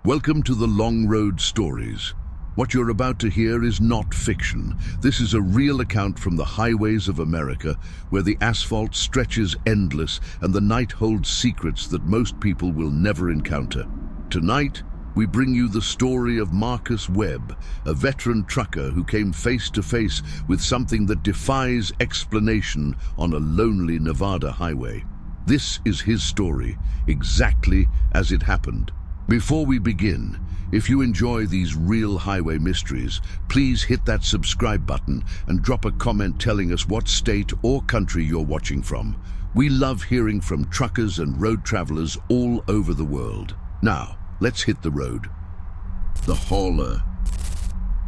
Welcome to the Long Road Stories. What you're about to hear is not fiction. This is a real account from the highways of America, where the asphalt stretches endless and the night holds secrets that most people will never encounter. Tonight, we bring you the story of Marcus Webb, a veteran trucker who came face to face with something that defies explanation on a lonely Nevada highway. This is his story, exactly as it happened. Before we begin, if you enjoy these real highway mysteries, please hit that subscribe button and drop a comment telling us what state or country you're watching from. We love hearing from truckers and road travelers all over the world. Now, let's hit the road. The hauler.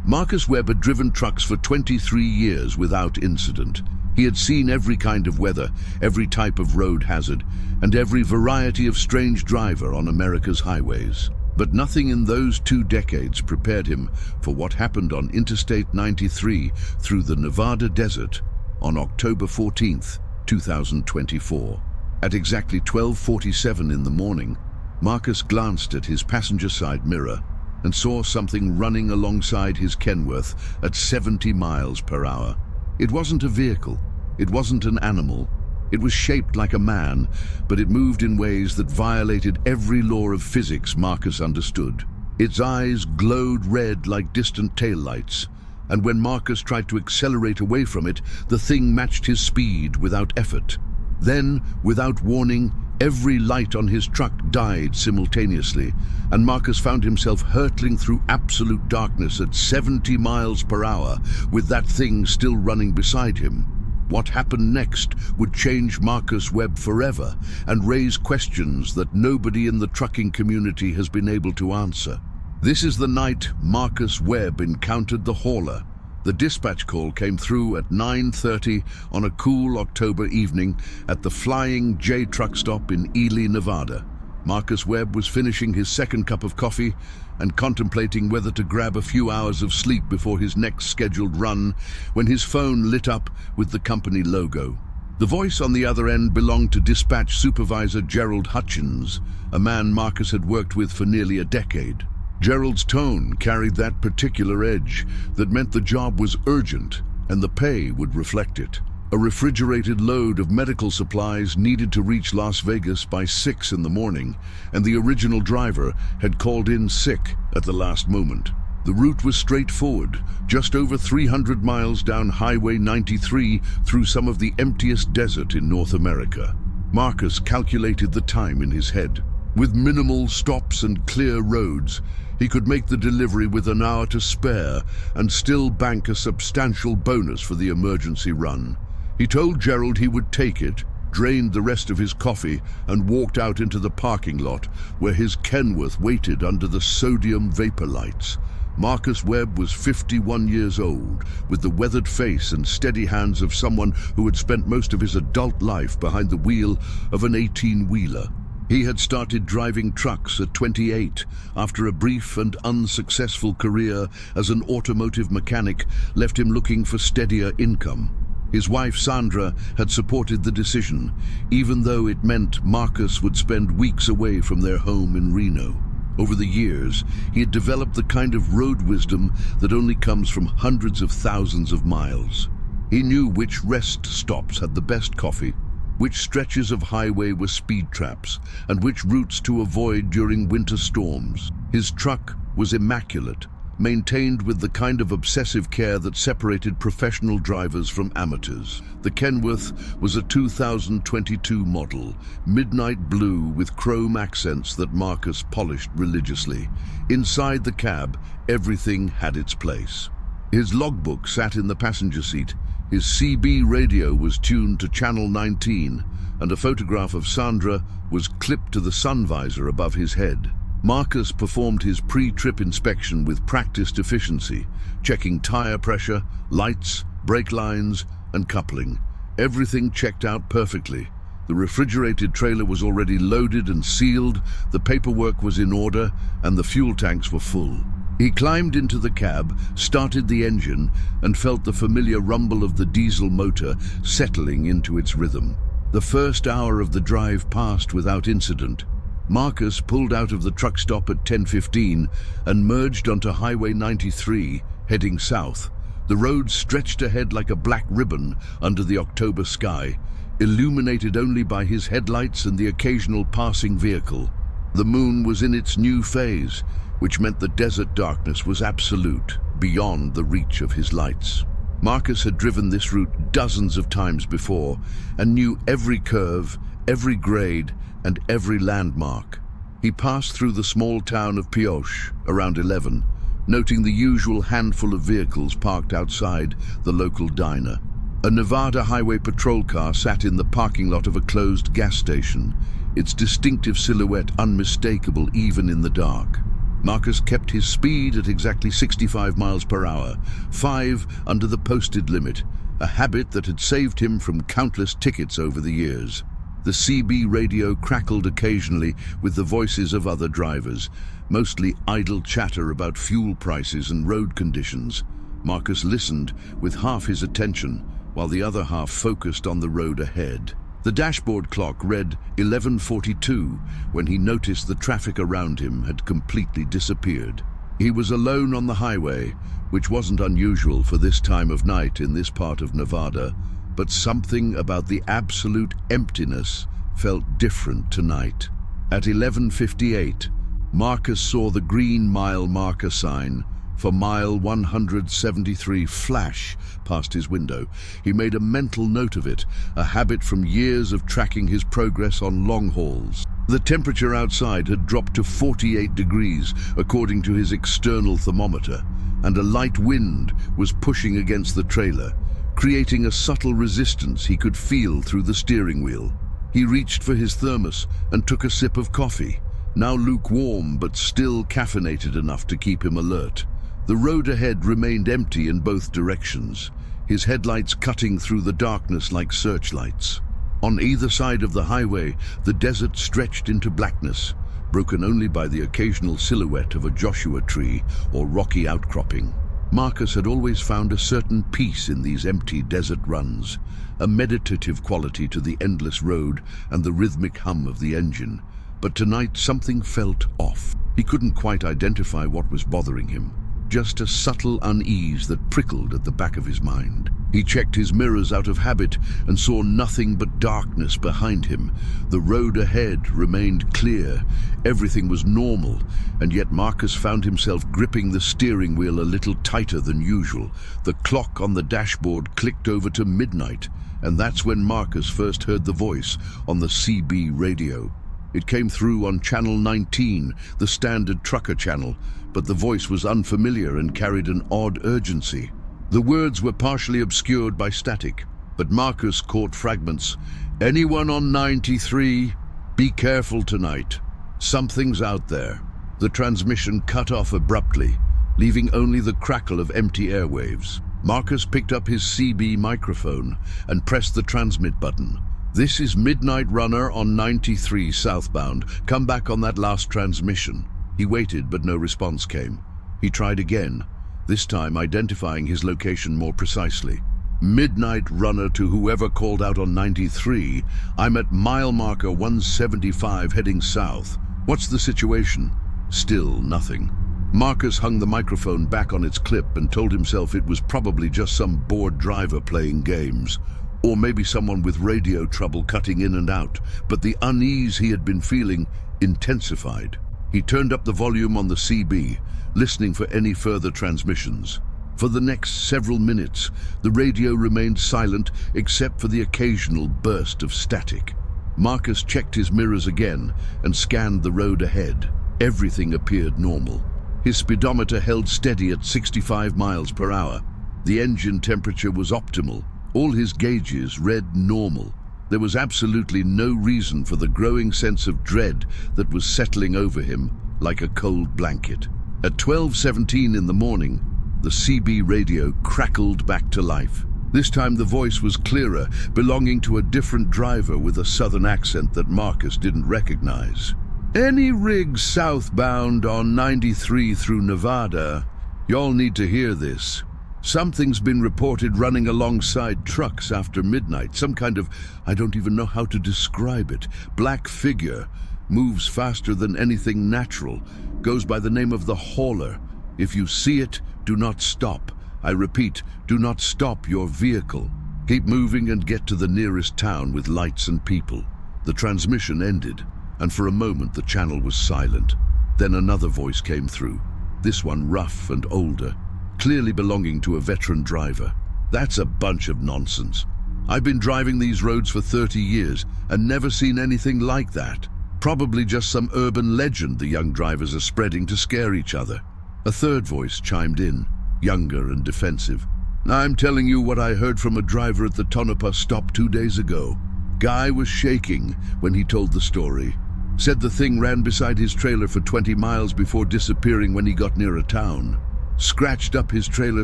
Marcus Webb had driven trucks for 23 years without incident. He had seen every kind of weather, every type of road hazard, and every variety of strange driver on America's highways. But nothing in those 2 decades prepared him for what happened on Interstate 93 through the Nevada desert on October 14th, 2024. At exactly 12:47 in the morning, Marcus glanced at his passenger side mirror and saw something running alongside his Kenworth at 70 miles per hour. It wasn't a vehicle, it wasn't an animal. It was shaped like a man, but it moved in ways that violated every law of physics Marcus understood. Its eyes glowed red like distant taillights, and when Marcus tried to accelerate away from it, the thing matched his speed without effort. Then, without warning, every light on his truck died simultaneously, and Marcus found himself hurtling through absolute darkness at 70 miles per hour, with that thing still running beside him. What happened next would change Marcus Webb forever and raise questions that nobody in the trucking community has been able to answer. This is the night Marcus Webb encountered the hauler. The dispatch call came through at 9:30 on a cool October evening at the Flying J truck stop in Ely, Nevada. Marcus Webb was finishing his second cup of coffee and contemplating whether to grab a few hours of sleep before his next scheduled run when his phone lit up with the company logo. The voice on the other end belonged to dispatch supervisor Gerald Hutchins, a man Marcus had worked with for nearly a decade. Gerald's tone carried that particular edge that meant the job was urgent and the pay would reflect it. A refrigerated load of medical supplies needed to reach Las Vegas by 6 in the morning, and the original driver had called in sick at the last moment. The route was straightforward, just over 300 miles down Highway 93 through some of the emptiest desert in North America. Marcus calculated the time in his head. With minimal stops and clear roads, he could make the delivery with an hour to spare and still bank a substantial bonus for the emergency run. He told Gerald he would take it, drained the rest of his coffee, and walked out into the parking lot where his Kenworth waited under the sodium vapor lights. Marcus Webb was 51 years old, with the weathered face and steady hands of someone who had spent most of his adult life behind the wheel of an 18-wheeler. He had started driving trucks at 28 after a brief and unsuccessful career as an automotive mechanic left him looking for steadier income. His wife Sandra had supported the decision, even though it meant Marcus would spend weeks away from their home in Reno. Over the years, he had developed the kind of road wisdom that only comes from hundreds of thousands of miles. He knew which rest stops had the best coffee, which stretches of highway were speed traps, and which routes to avoid during winter storms. His truck was immaculate, maintained with the kind of obsessive care that separated professional drivers from amateurs. The Kenworth was a 2022 model, midnight blue with chrome accents that Marcus polished religiously. Inside the cab, everything had its place. His logbook sat in the passenger seat, his CB radio was tuned to channel 19, and a photograph of Sandra was clipped to the sun visor above his head. Marcus performed his pre-trip inspection with practiced efficiency, checking tire pressure, lights, brake lines, and coupling. Everything checked out perfectly. The refrigerated trailer was already loaded and sealed, the paperwork was in order, and the fuel tanks were full. He climbed into the cab, started the engine, and felt the familiar rumble of the diesel motor settling into its rhythm. The first hour of the drive passed without incident. Marcus pulled out of the truck stop at 10:15 and merged onto Highway 93, heading south. The road stretched ahead like a black ribbon under the October sky, illuminated only by his headlights and the occasional passing vehicle. The moon was in its new phase, which meant the desert darkness was absolute, beyond the reach of his lights. Marcus had driven this route dozens of times before and knew every curve, every grade, and every landmark. He passed through the small town of Pioche around 11, noting the usual handful of vehicles parked outside the local diner. A Nevada highway patrol car sat in the parking lot of a closed gas station, its distinctive silhouette unmistakable even in the dark. Marcus kept his speed at exactly 65 miles per hour, 5 under the posted limit, a habit that had saved him from countless tickets over the years. The CB radio crackled occasionally with the voices of other drivers, mostly idle chatter about fuel prices and road conditions. Marcus listened with half his attention, while the other half focused on the road ahead. The dashboard clock read 11:42 when he noticed the traffic around him had completely disappeared. He was alone on the highway, which wasn't unusual for this time of night in this part of Nevada, but something about the absolute emptiness felt different tonight. At 11:58, Marcus saw the green mile marker sign for mile 173 flash past his window. He made a mental note of it, a habit from years of tracking his progress on long hauls. The temperature outside had dropped to 48 degrees, according to his external thermometer, and a light wind was pushing against the trailer, creating a subtle resistance he could feel through the steering wheel. He reached for his thermos and took a sip of coffee, now lukewarm but still caffeinated enough to keep him alert. The road ahead remained empty in both directions, his headlights cutting through the darkness like searchlights. On either side of the highway, the desert stretched into blackness, broken only by the occasional silhouette of a Joshua tree or rocky outcropping. Marcus had always found a certain peace in these empty desert runs, a meditative quality to the endless road and the rhythmic hum of the engine. But tonight something felt off. He couldn't quite identify what was bothering him, just a subtle unease that prickled at the back of his mind. He checked his mirrors out of habit and saw nothing but darkness behind him. The road ahead remained clear. Everything was normal, and yet Marcus found himself gripping the steering wheel a little tighter than usual. The clock on the dashboard clicked over to midnight, and that's when Marcus first heard the voice on the CB radio. It came through on channel 19, the standard trucker channel, but the voice was unfamiliar and carried an odd urgency. The words were partially obscured by static, but Marcus caught fragments. "Anyone on 93? Be careful tonight. Something's out there." The transmission cut off abruptly, leaving only the crackle of empty airwaves. Marcus picked up his CB microphone and pressed the transmit button. "This is Midnight Runner on 93 southbound. Come back on that last transmission." He waited, but no response came. He tried again, this time identifying his location more precisely. "Midnight Runner to whoever called out on 93. I'm at mile marker 175 heading south. What's the situation?" Still nothing. Marcus hung the microphone back on its clip and told himself it was probably just some bored driver playing games, or maybe someone with radio trouble cutting in and out, but the unease he had been feeling intensified. He turned up the volume on the CB, listening for any further transmissions. For the next several minutes, the radio remained silent except for the occasional burst of static. Marcus checked his mirrors again and scanned the road ahead. Everything appeared normal. His speedometer held steady at 65 miles per hour. The engine temperature was optimal. All his gauges read normal. There was absolutely no reason for the growing sense of dread that was settling over him like a cold blanket. At 12:17 in the morning, the CB radio crackled back to life. This time the voice was clearer, belonging to a different driver with a southern accent that Marcus didn't recognize. "Any rigs southbound on 93 through Nevada, y'all need to hear this. Something's been reported running alongside trucks after midnight. Some kind of, I don't even know how to describe it, black figure, moves faster than anything natural, goes by the name of the Hauler. If you see it, do not stop. I repeat, do not stop your vehicle. Keep moving and get to the nearest town with lights and people. The transmission ended, and for a moment the channel was silent. Then another voice came through, this one rough and older, clearly belonging to a veteran driver. That's a bunch of nonsense. I've been driving these roads for 30 years and never seen anything like that. Probably just some urban legend the young drivers are spreading to scare each other. A third voice chimed in, younger and defensive. I'm telling you what I heard from a driver at the Tonopah stop 2 days ago. Guy was shaking when he told the story. Said the thing ran beside his trailer for 20 miles before disappearing when he got near a town. Scratched up his trailer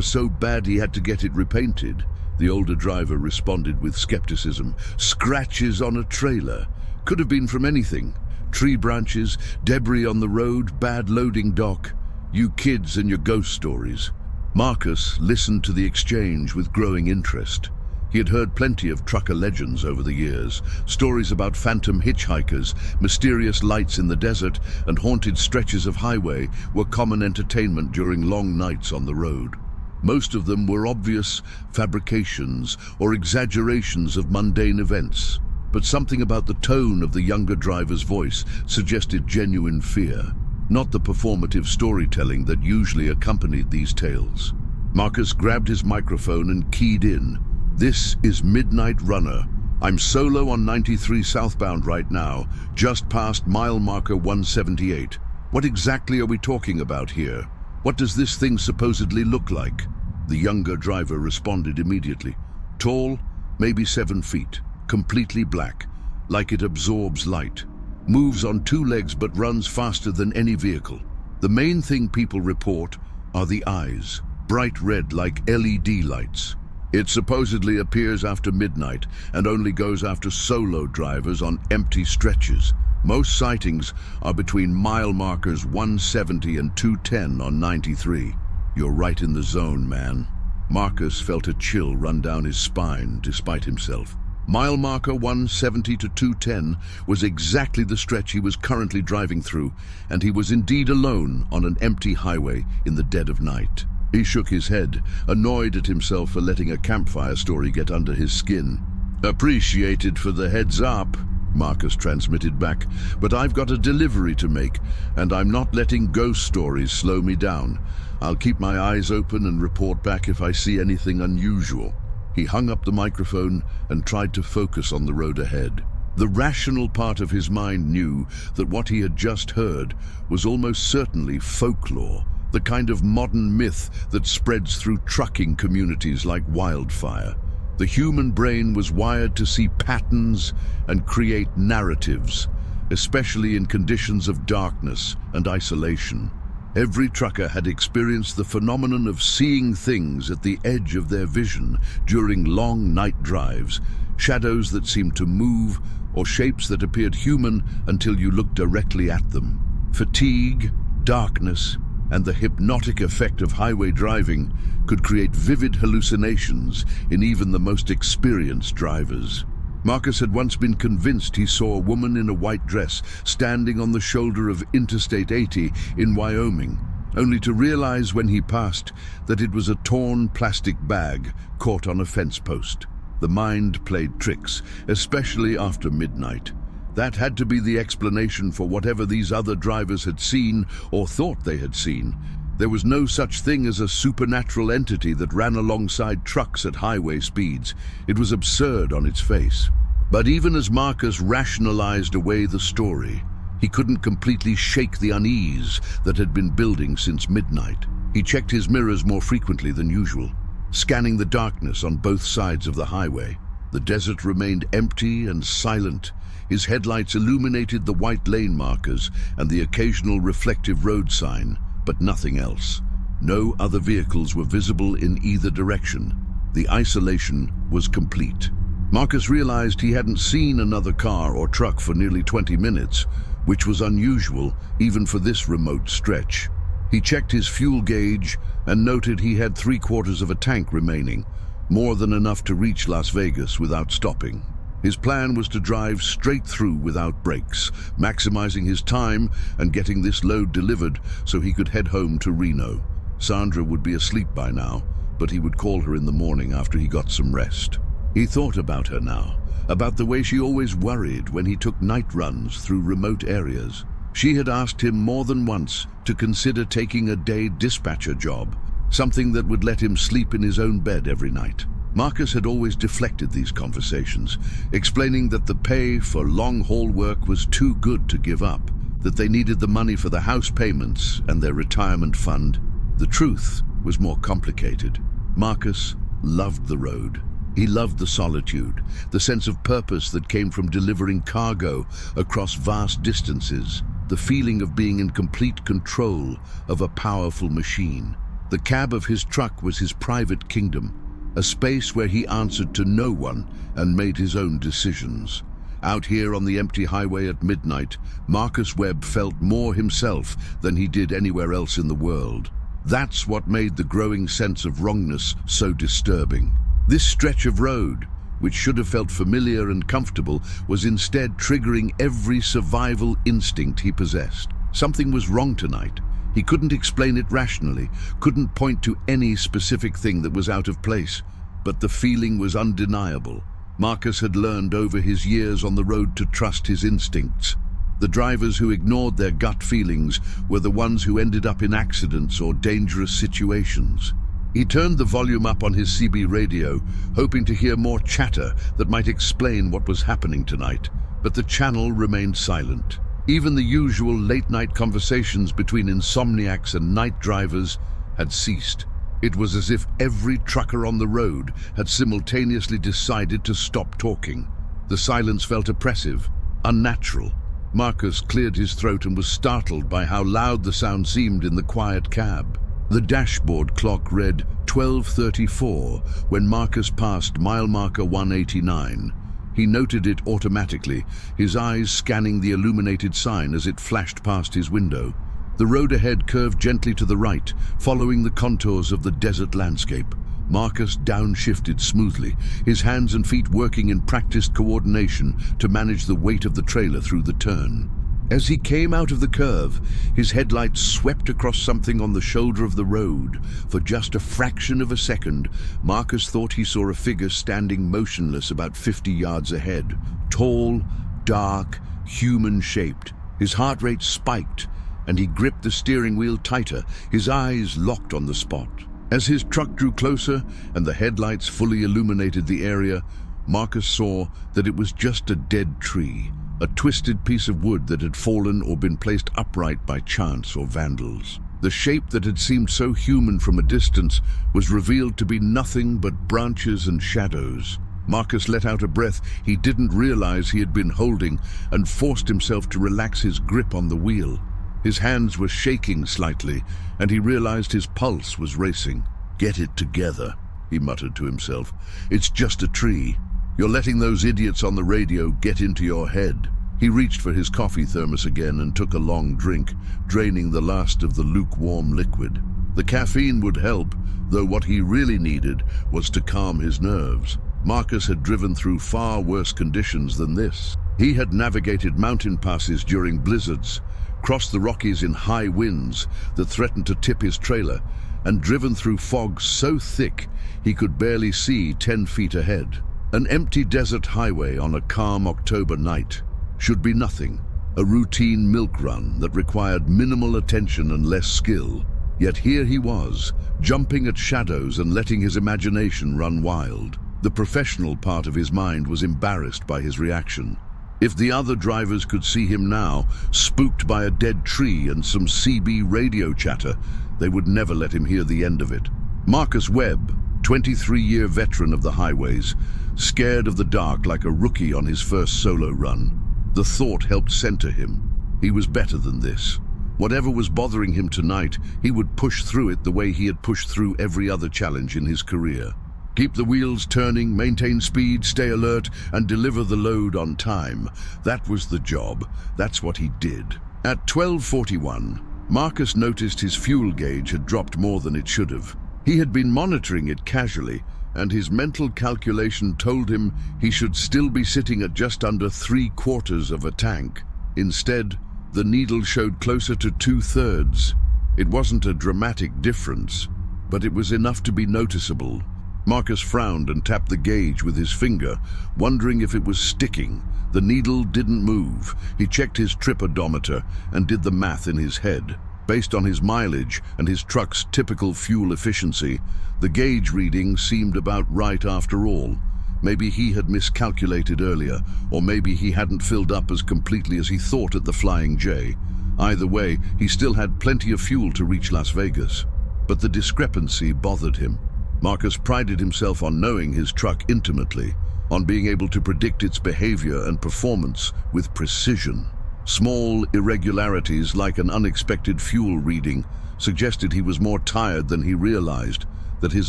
so bad he had to get it repainted. The older driver responded with skepticism. Scratches on a trailer. Could have been from anything. Tree branches, debris on the road, bad loading dock. You kids and your ghost stories. Marcus listened to the exchange with growing interest. He had heard plenty of trucker legends over the years. Stories about phantom hitchhikers, mysterious lights in the desert, and haunted stretches of highway were common entertainment during long nights on the road. Most of them were obvious fabrications or exaggerations of mundane events. But something about the tone of the younger driver's voice suggested genuine fear, not the performative storytelling that usually accompanied these tales. Marcus grabbed his microphone and keyed in. This is Midnight Runner. I'm solo on 93 southbound right now, just past mile marker 178. What exactly are we talking about here? What does this thing supposedly look like? The younger driver responded immediately. Tall, maybe 7 feet, completely black, like it absorbs light. Moves on 2 legs but runs faster than any vehicle. The main thing people report are the eyes, bright red like LED lights. It supposedly appears after midnight and only goes after solo drivers on empty stretches. Most sightings are between mile markers 170 and 210 on 93. You're right in the zone, man. Marcus felt a chill run down his spine despite himself. Mile marker 170 to 210 was exactly the stretch he was currently driving through, and he was indeed alone on an empty highway in the dead of night. He shook his head, annoyed at himself for letting a campfire story get under his skin. Appreciated for the heads up, Marcus transmitted back, but I've got a delivery to make, and I'm not letting ghost stories slow me down. I'll keep my eyes open and report back if I see anything unusual. He hung up the microphone and tried to focus on the road ahead. The rational part of his mind knew that what he had just heard was almost certainly folklore, the kind of modern myth that spreads through trucking communities like wildfire. The human brain was wired to see patterns and create narratives, especially in conditions of darkness and isolation. Every trucker had experienced the phenomenon of seeing things at the edge of their vision during long night drives, shadows that seemed to move or shapes that appeared human until you looked directly at them. Fatigue, darkness, and the hypnotic effect of highway driving could create vivid hallucinations in even the most experienced drivers. Marcus had once been convinced he saw a woman in a white dress standing on the shoulder of Interstate 80 in Wyoming, only to realize when he passed that it was a torn plastic bag caught on a fence post. The mind played tricks, especially after midnight. That had to be the explanation for whatever these other drivers had seen or thought they had seen. There was no such thing as a supernatural entity that ran alongside trucks at highway speeds. It was absurd on its face. But even as Marcus rationalized away the story, he couldn't completely shake the unease that had been building since midnight. He checked his mirrors more frequently than usual, scanning the darkness on both sides of the highway. The desert remained empty and silent. His headlights illuminated the white lane markers and the occasional reflective road sign, but nothing else. No other vehicles were visible in either direction. The isolation was complete. Marcus realized he hadn't seen another car or truck for nearly 20 minutes, which was unusual even for this remote stretch. He checked his fuel gauge and noted he had 3/4 of a tank remaining, more than enough to reach Las Vegas without stopping. His plan was to drive straight through without brakes, maximizing his time and getting this load delivered so he could head home to Reno. Sandra would be asleep by now, but he would call her in the morning after he got some rest. He thought about her now, about the way she always worried when he took night runs through remote areas. She had asked him more than once to consider taking a day dispatcher job, something that would let him sleep in his own bed every night. Marcus had always deflected these conversations, explaining that the pay for long-haul work was too good to give up, that they needed the money for the house payments and their retirement fund. The truth was more complicated. Marcus loved the road. He loved the solitude, the sense of purpose that came from delivering cargo across vast distances, the feeling of being in complete control of a powerful machine. The cab of his truck was his private kingdom, a space where he answered to no one and made his own decisions. Out here on the empty highway at midnight, Marcus Webb felt more himself than he did anywhere else in the world. That's what made the growing sense of wrongness so disturbing. This stretch of road, which should have felt familiar and comfortable, was instead triggering every survival instinct he possessed. Something was wrong tonight. He couldn't explain it rationally, couldn't point to any specific thing that was out of place, but the feeling was undeniable. Marcus had learned over his years on the road to trust his instincts. The drivers who ignored their gut feelings were the ones who ended up in accidents or dangerous situations. He turned the volume up on his CB radio, hoping to hear more chatter that might explain what was happening tonight, but the channel remained silent. Even the usual late-night conversations between insomniacs and night drivers had ceased. It was as if every trucker on the road had simultaneously decided to stop talking. The silence felt oppressive, unnatural. Marcus cleared his throat and was startled by how loud the sound seemed in the quiet cab. The dashboard clock read 12:34 when Marcus passed mile marker 189. He noted it automatically, his eyes scanning the illuminated sign as it flashed past his window. The road ahead curved gently to the right, following the contours of the desert landscape. Marcus downshifted smoothly, his hands and feet working in practiced coordination to manage the weight of the trailer through the turn. As he came out of the curve, his headlights swept across something on the shoulder of the road. For just a fraction of a second, Marcus thought he saw a figure standing motionless about 50 yards ahead. Tall, dark, human-shaped. His heart rate spiked, and he gripped the steering wheel tighter, his eyes locked on the spot. As his truck drew closer and the headlights fully illuminated the area, Marcus saw that it was just a dead tree. A twisted piece of wood that had fallen or been placed upright by chance or vandals. The shape that had seemed so human from a distance was revealed to be nothing but branches and shadows. Marcus let out a breath he didn't realize he had been holding and forced himself to relax his grip on the wheel. His hands were shaking slightly, and he realized his pulse was racing. "Get it together," he muttered to himself. "It's just a tree. You're letting those idiots on the radio get into your head." He reached for his coffee thermos again and took a long drink, draining the last of the lukewarm liquid. The caffeine would help, though what he really needed was to calm his nerves. Marcus had driven through far worse conditions than this. He had navigated mountain passes during blizzards, crossed the Rockies in high winds that threatened to tip his trailer, and driven through fog so thick he could barely see 10 feet ahead. An empty desert highway on a calm October night should be nothing, a routine milk run that required minimal attention and less skill. Yet here he was, jumping at shadows and letting his imagination run wild. The professional part of his mind was embarrassed by his reaction. If the other drivers could see him now, spooked by a dead tree and some CB radio chatter, they would never let him hear the end of it. Marcus Webb, 23-year veteran of the highways, scared of the dark like a rookie on his first solo run. The thought helped center him. He was better than this. Whatever was bothering him tonight, he would push through it the way he had pushed through every other challenge in his career. Keep the wheels turning, maintain speed, stay alert, and deliver the load on time. That was the job. That's what he did. At 12:41, Marcus noticed his fuel gauge had dropped more than it should have. He had been monitoring it casually, and his mental calculation told him he should still be sitting at just under 3/4 of a tank. Instead, the needle showed closer to 2/3. It wasn't a dramatic difference, but it was enough to be noticeable. Marcus frowned and tapped the gauge with his finger, wondering if it was sticking. The needle didn't move. He checked his trip odometer and did the math in his head. Based on his mileage and his truck's typical fuel efficiency, the gauge reading seemed about right after all. Maybe he had miscalculated earlier, or maybe he hadn't filled up as completely as he thought at the Flying J. Either way, he still had plenty of fuel to reach Las Vegas. But the discrepancy bothered him. Marcus prided himself on knowing his truck intimately, on being able to predict its behavior and performance with precision. Small irregularities, like an unexpected fuel reading, suggested he was more tired than he realized, that his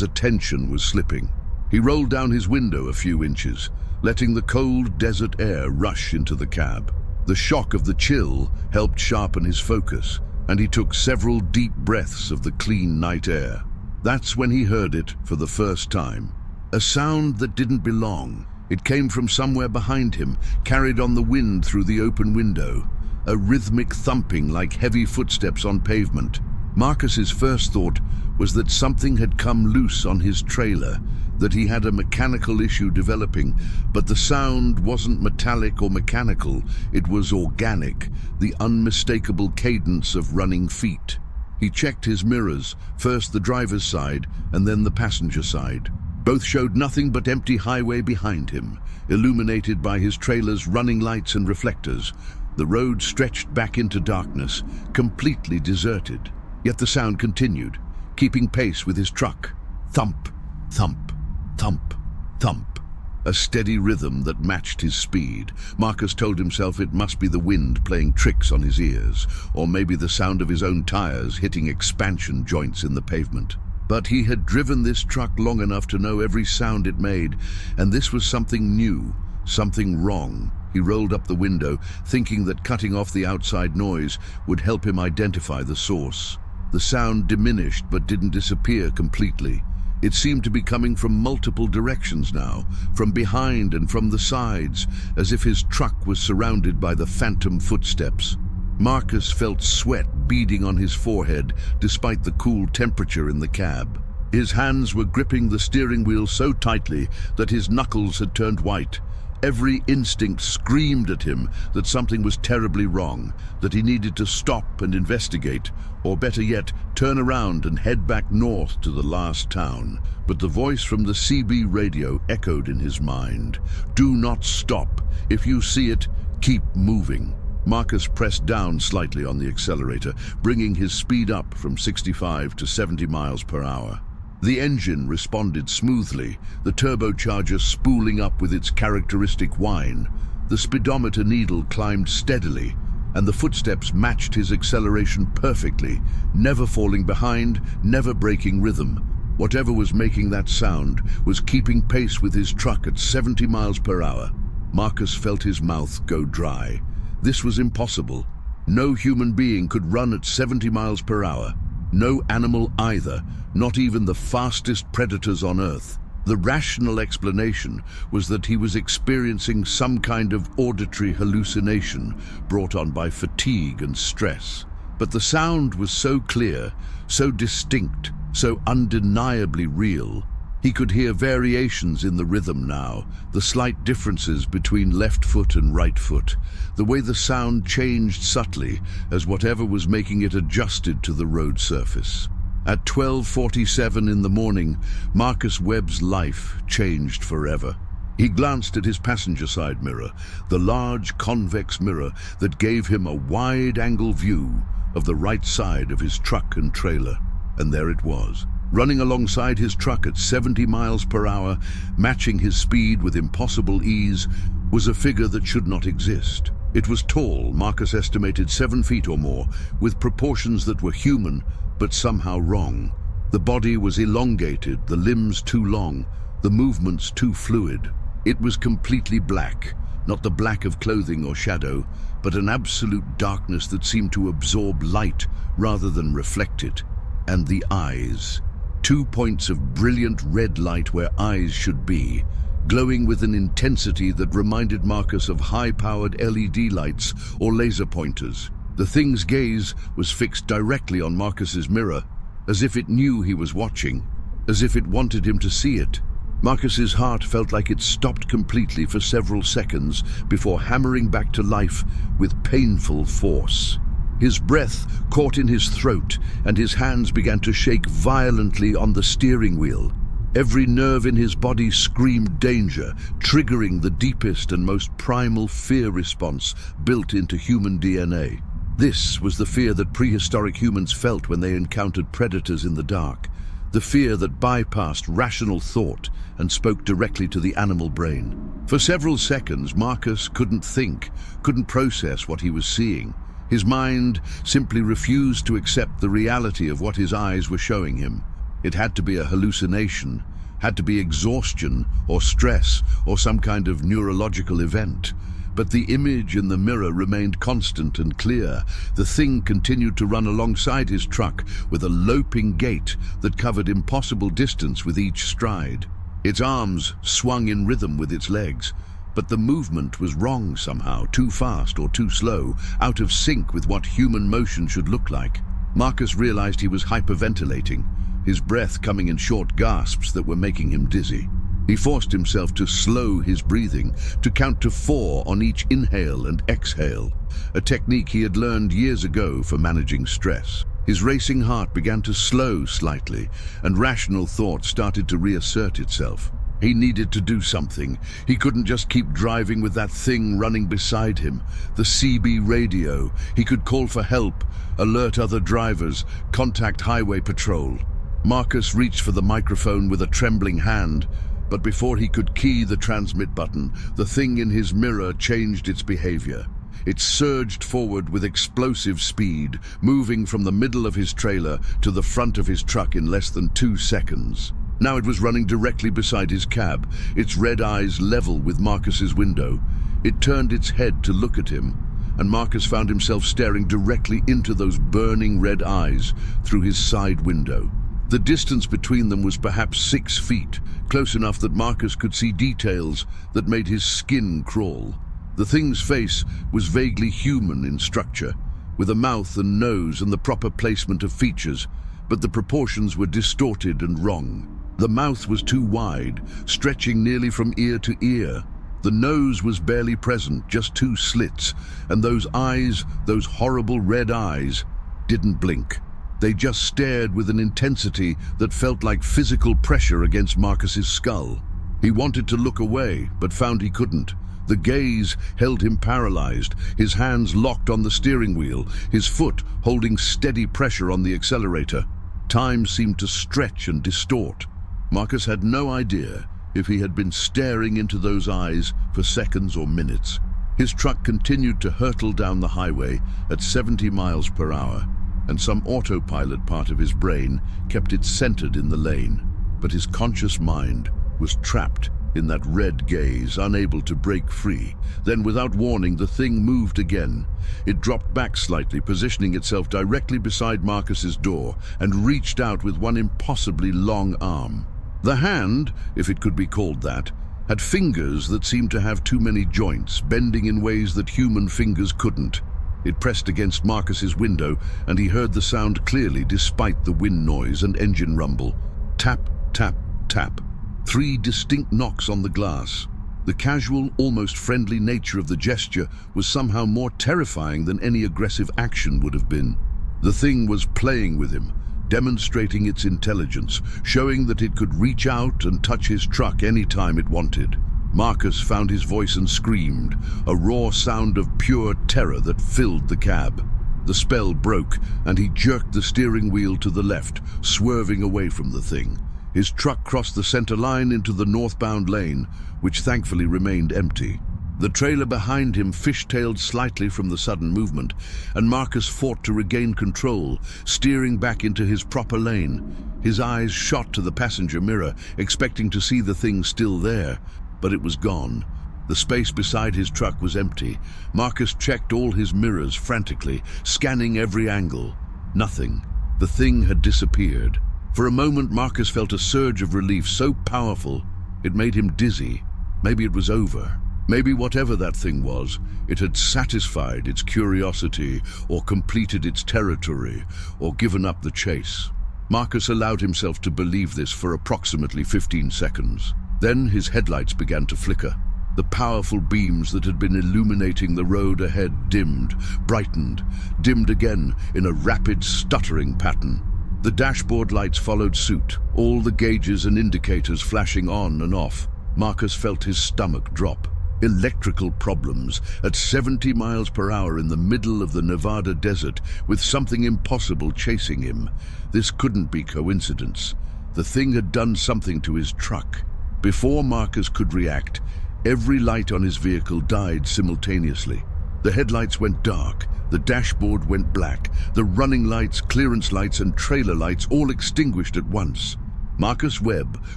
attention was slipping. He rolled down his window a few inches, letting the cold desert air rush into the cab. The shock of the chill helped sharpen his focus, and he took several deep breaths of the clean night air. That's when he heard it for the first time. A sound that didn't belong. It came from somewhere behind him, carried on the wind through the open window. A rhythmic thumping like heavy footsteps on pavement. Marcus's first thought was that something had come loose on his trailer, that he had a mechanical issue developing, but the sound wasn't metallic or mechanical, it was organic, the unmistakable cadence of running feet. He checked his mirrors, first the driver's side and then the passenger side. Both showed nothing but empty highway behind him, illuminated by his trailer's running lights and reflectors. The road stretched back into darkness, completely deserted. Yet the sound continued, keeping pace with his truck. Thump, thump, thump, thump. A steady rhythm that matched his speed. Marcus told himself it must be the wind playing tricks on his ears, or maybe the sound of his own tires hitting expansion joints in the pavement. But he had driven this truck long enough to know every sound it made, and this was something new, something wrong. He rolled up the window, thinking that cutting off the outside noise would help him identify the source. The sound diminished but didn't disappear completely. It seemed to be coming from multiple directions now, from behind and from the sides, as if his truck was surrounded by the phantom footsteps. Marcus felt sweat beading on his forehead despite the cool temperature in the cab. His hands were gripping the steering wheel so tightly that his knuckles had turned white. Every instinct screamed at him that something was terribly wrong, that he needed to stop and investigate, or better yet, turn around and head back north to the last town. But the voice from the CB radio echoed in his mind. "Do not stop. If you see it, keep moving." Marcus pressed down slightly on the accelerator, bringing his speed up from 65 to 70 miles per hour. The engine responded smoothly, the turbocharger spooling up with its characteristic whine. The speedometer needle climbed steadily, and the footsteps matched his acceleration perfectly, never falling behind, never breaking rhythm. Whatever was making that sound was keeping pace with his truck at 70 miles per hour. Marcus felt his mouth go dry. This was impossible. No human being could run at 70 miles per hour. No animal either, not even the fastest predators on Earth. The rational explanation was that he was experiencing some kind of auditory hallucination brought on by fatigue and stress. But the sound was so clear, so distinct, so undeniably real. He could hear variations in the rhythm now, the slight differences between left foot and right foot, the way the sound changed subtly as whatever was making it adjusted to the road surface. At 12:47 in the morning, Marcus Webb's life changed forever. He glanced at his passenger side mirror, the large convex mirror that gave him a wide-angle view of the right side of his truck and trailer. And there it was, running alongside his truck at 70 miles per hour, matching his speed with impossible ease, was a figure that should not exist. It was tall, Marcus estimated 7 feet or more, with proportions that were human, but somehow wrong. The body was elongated, the limbs too long, the movements too fluid. It was completely black, not the black of clothing or shadow, but an absolute darkness that seemed to absorb light rather than reflect it. And the eyes. 2 points of brilliant red light where eyes should be, glowing with an intensity that reminded Marcus of high-powered LED lights or laser pointers. The thing's gaze was fixed directly on Marcus's mirror, as if it knew he was watching, as if it wanted him to see it. Marcus's heart felt like it stopped completely for several seconds before hammering back to life with painful force. His breath caught in his throat, and his hands began to shake violently on the steering wheel. Every nerve in his body screamed danger, triggering the deepest and most primal fear response built into human DNA. This was the fear that prehistoric humans felt when they encountered predators in the dark, the fear that bypassed rational thought and spoke directly to the animal brain. For several seconds, Marcus couldn't think, couldn't process what he was seeing. His mind simply refused to accept the reality of what his eyes were showing him. It had to be a hallucination, had to be exhaustion or stress or some kind of neurological event. But the image in the mirror remained constant and clear. The thing continued to run alongside his truck with a loping gait that covered impossible distance with each stride. Its arms swung in rhythm with its legs, but the movement was wrong somehow, too fast or too slow, out of sync with what human motion should look like. Marcus realized he was hyperventilating, his breath coming in short gasps that were making him dizzy. He forced himself to slow his breathing, to count to 4 on each inhale and exhale, a technique he had learned years ago for managing stress. His racing heart began to slow slightly, and rational thought started to reassert itself. He needed to do something. He couldn't just keep driving with that thing running beside him. The CB radio. He could call for help, alert other drivers, contact highway patrol. Marcus reached for the microphone with a trembling hand, but before he could key the transmit button, the thing in his mirror changed its behavior. It surged forward with explosive speed, moving from the middle of his trailer to the front of his truck in less than 2 seconds. Now it was running directly beside his cab, its red eyes level with Marcus's window. It turned its head to look at him, and Marcus found himself staring directly into those burning red eyes through his side window. The distance between them was perhaps 6 feet, close enough that Marcus could see details that made his skin crawl. The thing's face was vaguely human in structure, with a mouth and nose and the proper placement of features, but the proportions were distorted and wrong. The mouth was too wide, stretching nearly from ear to ear. The nose was barely present, just 2 slits, and those eyes, those horrible red eyes, didn't blink. They just stared with an intensity that felt like physical pressure against Marcus's skull. He wanted to look away, but found he couldn't. The gaze held him paralyzed, his hands locked on the steering wheel, his foot holding steady pressure on the accelerator. Time seemed to stretch and distort. Marcus had no idea if he had been staring into those eyes for seconds or minutes. His truck continued to hurtle down the highway at 70 miles per hour, and some autopilot part of his brain kept it centered in the lane. But his conscious mind was trapped in that red gaze, unable to break free. Then, without warning, the thing moved again. It dropped back slightly, positioning itself directly beside Marcus's door, and reached out with one impossibly long arm. The hand, if it could be called that, had fingers that seemed to have too many joints, bending in ways that human fingers couldn't. It pressed against Marcus's window, and he heard the sound clearly despite the wind noise and engine rumble. Tap, tap, tap. 3 distinct knocks on the glass. The casual, almost friendly nature of the gesture was somehow more terrifying than any aggressive action would have been. The thing was playing with him, demonstrating its intelligence, showing that it could reach out and touch his truck any time it wanted. Marcus found his voice and screamed, a raw sound of pure terror that filled the cab. The spell broke, and he jerked the steering wheel to the left, swerving away from the thing. His truck crossed the center line into the northbound lane, which thankfully remained empty. The trailer behind him fishtailed slightly from the sudden movement, and Marcus fought to regain control, steering back into his proper lane. His eyes shot to the passenger mirror, expecting to see the thing still there, but it was gone. The space beside his truck was empty. Marcus checked all his mirrors frantically, scanning every angle. Nothing. The thing had disappeared. For a moment, Marcus felt a surge of relief so powerful it made him dizzy. Maybe it was over. Maybe whatever that thing was, it had satisfied its curiosity or completed its territory or given up the chase. Marcus allowed himself to believe this for approximately 15 seconds. Then his headlights began to flicker. The powerful beams that had been illuminating the road ahead dimmed, brightened, dimmed again in a rapid, stuttering pattern. The dashboard lights followed suit, all the gauges and indicators flashing on and off. Marcus felt his stomach drop. Electrical problems at 70 miles per hour in the middle of the Nevada desert with something impossible chasing him. This couldn't be coincidence. The thing had done something to his truck. Before Marcus could react, every light on his vehicle died simultaneously. The headlights went dark, the dashboard went black, the running lights, clearance lights, and trailer lights all extinguished at once. Marcus Webb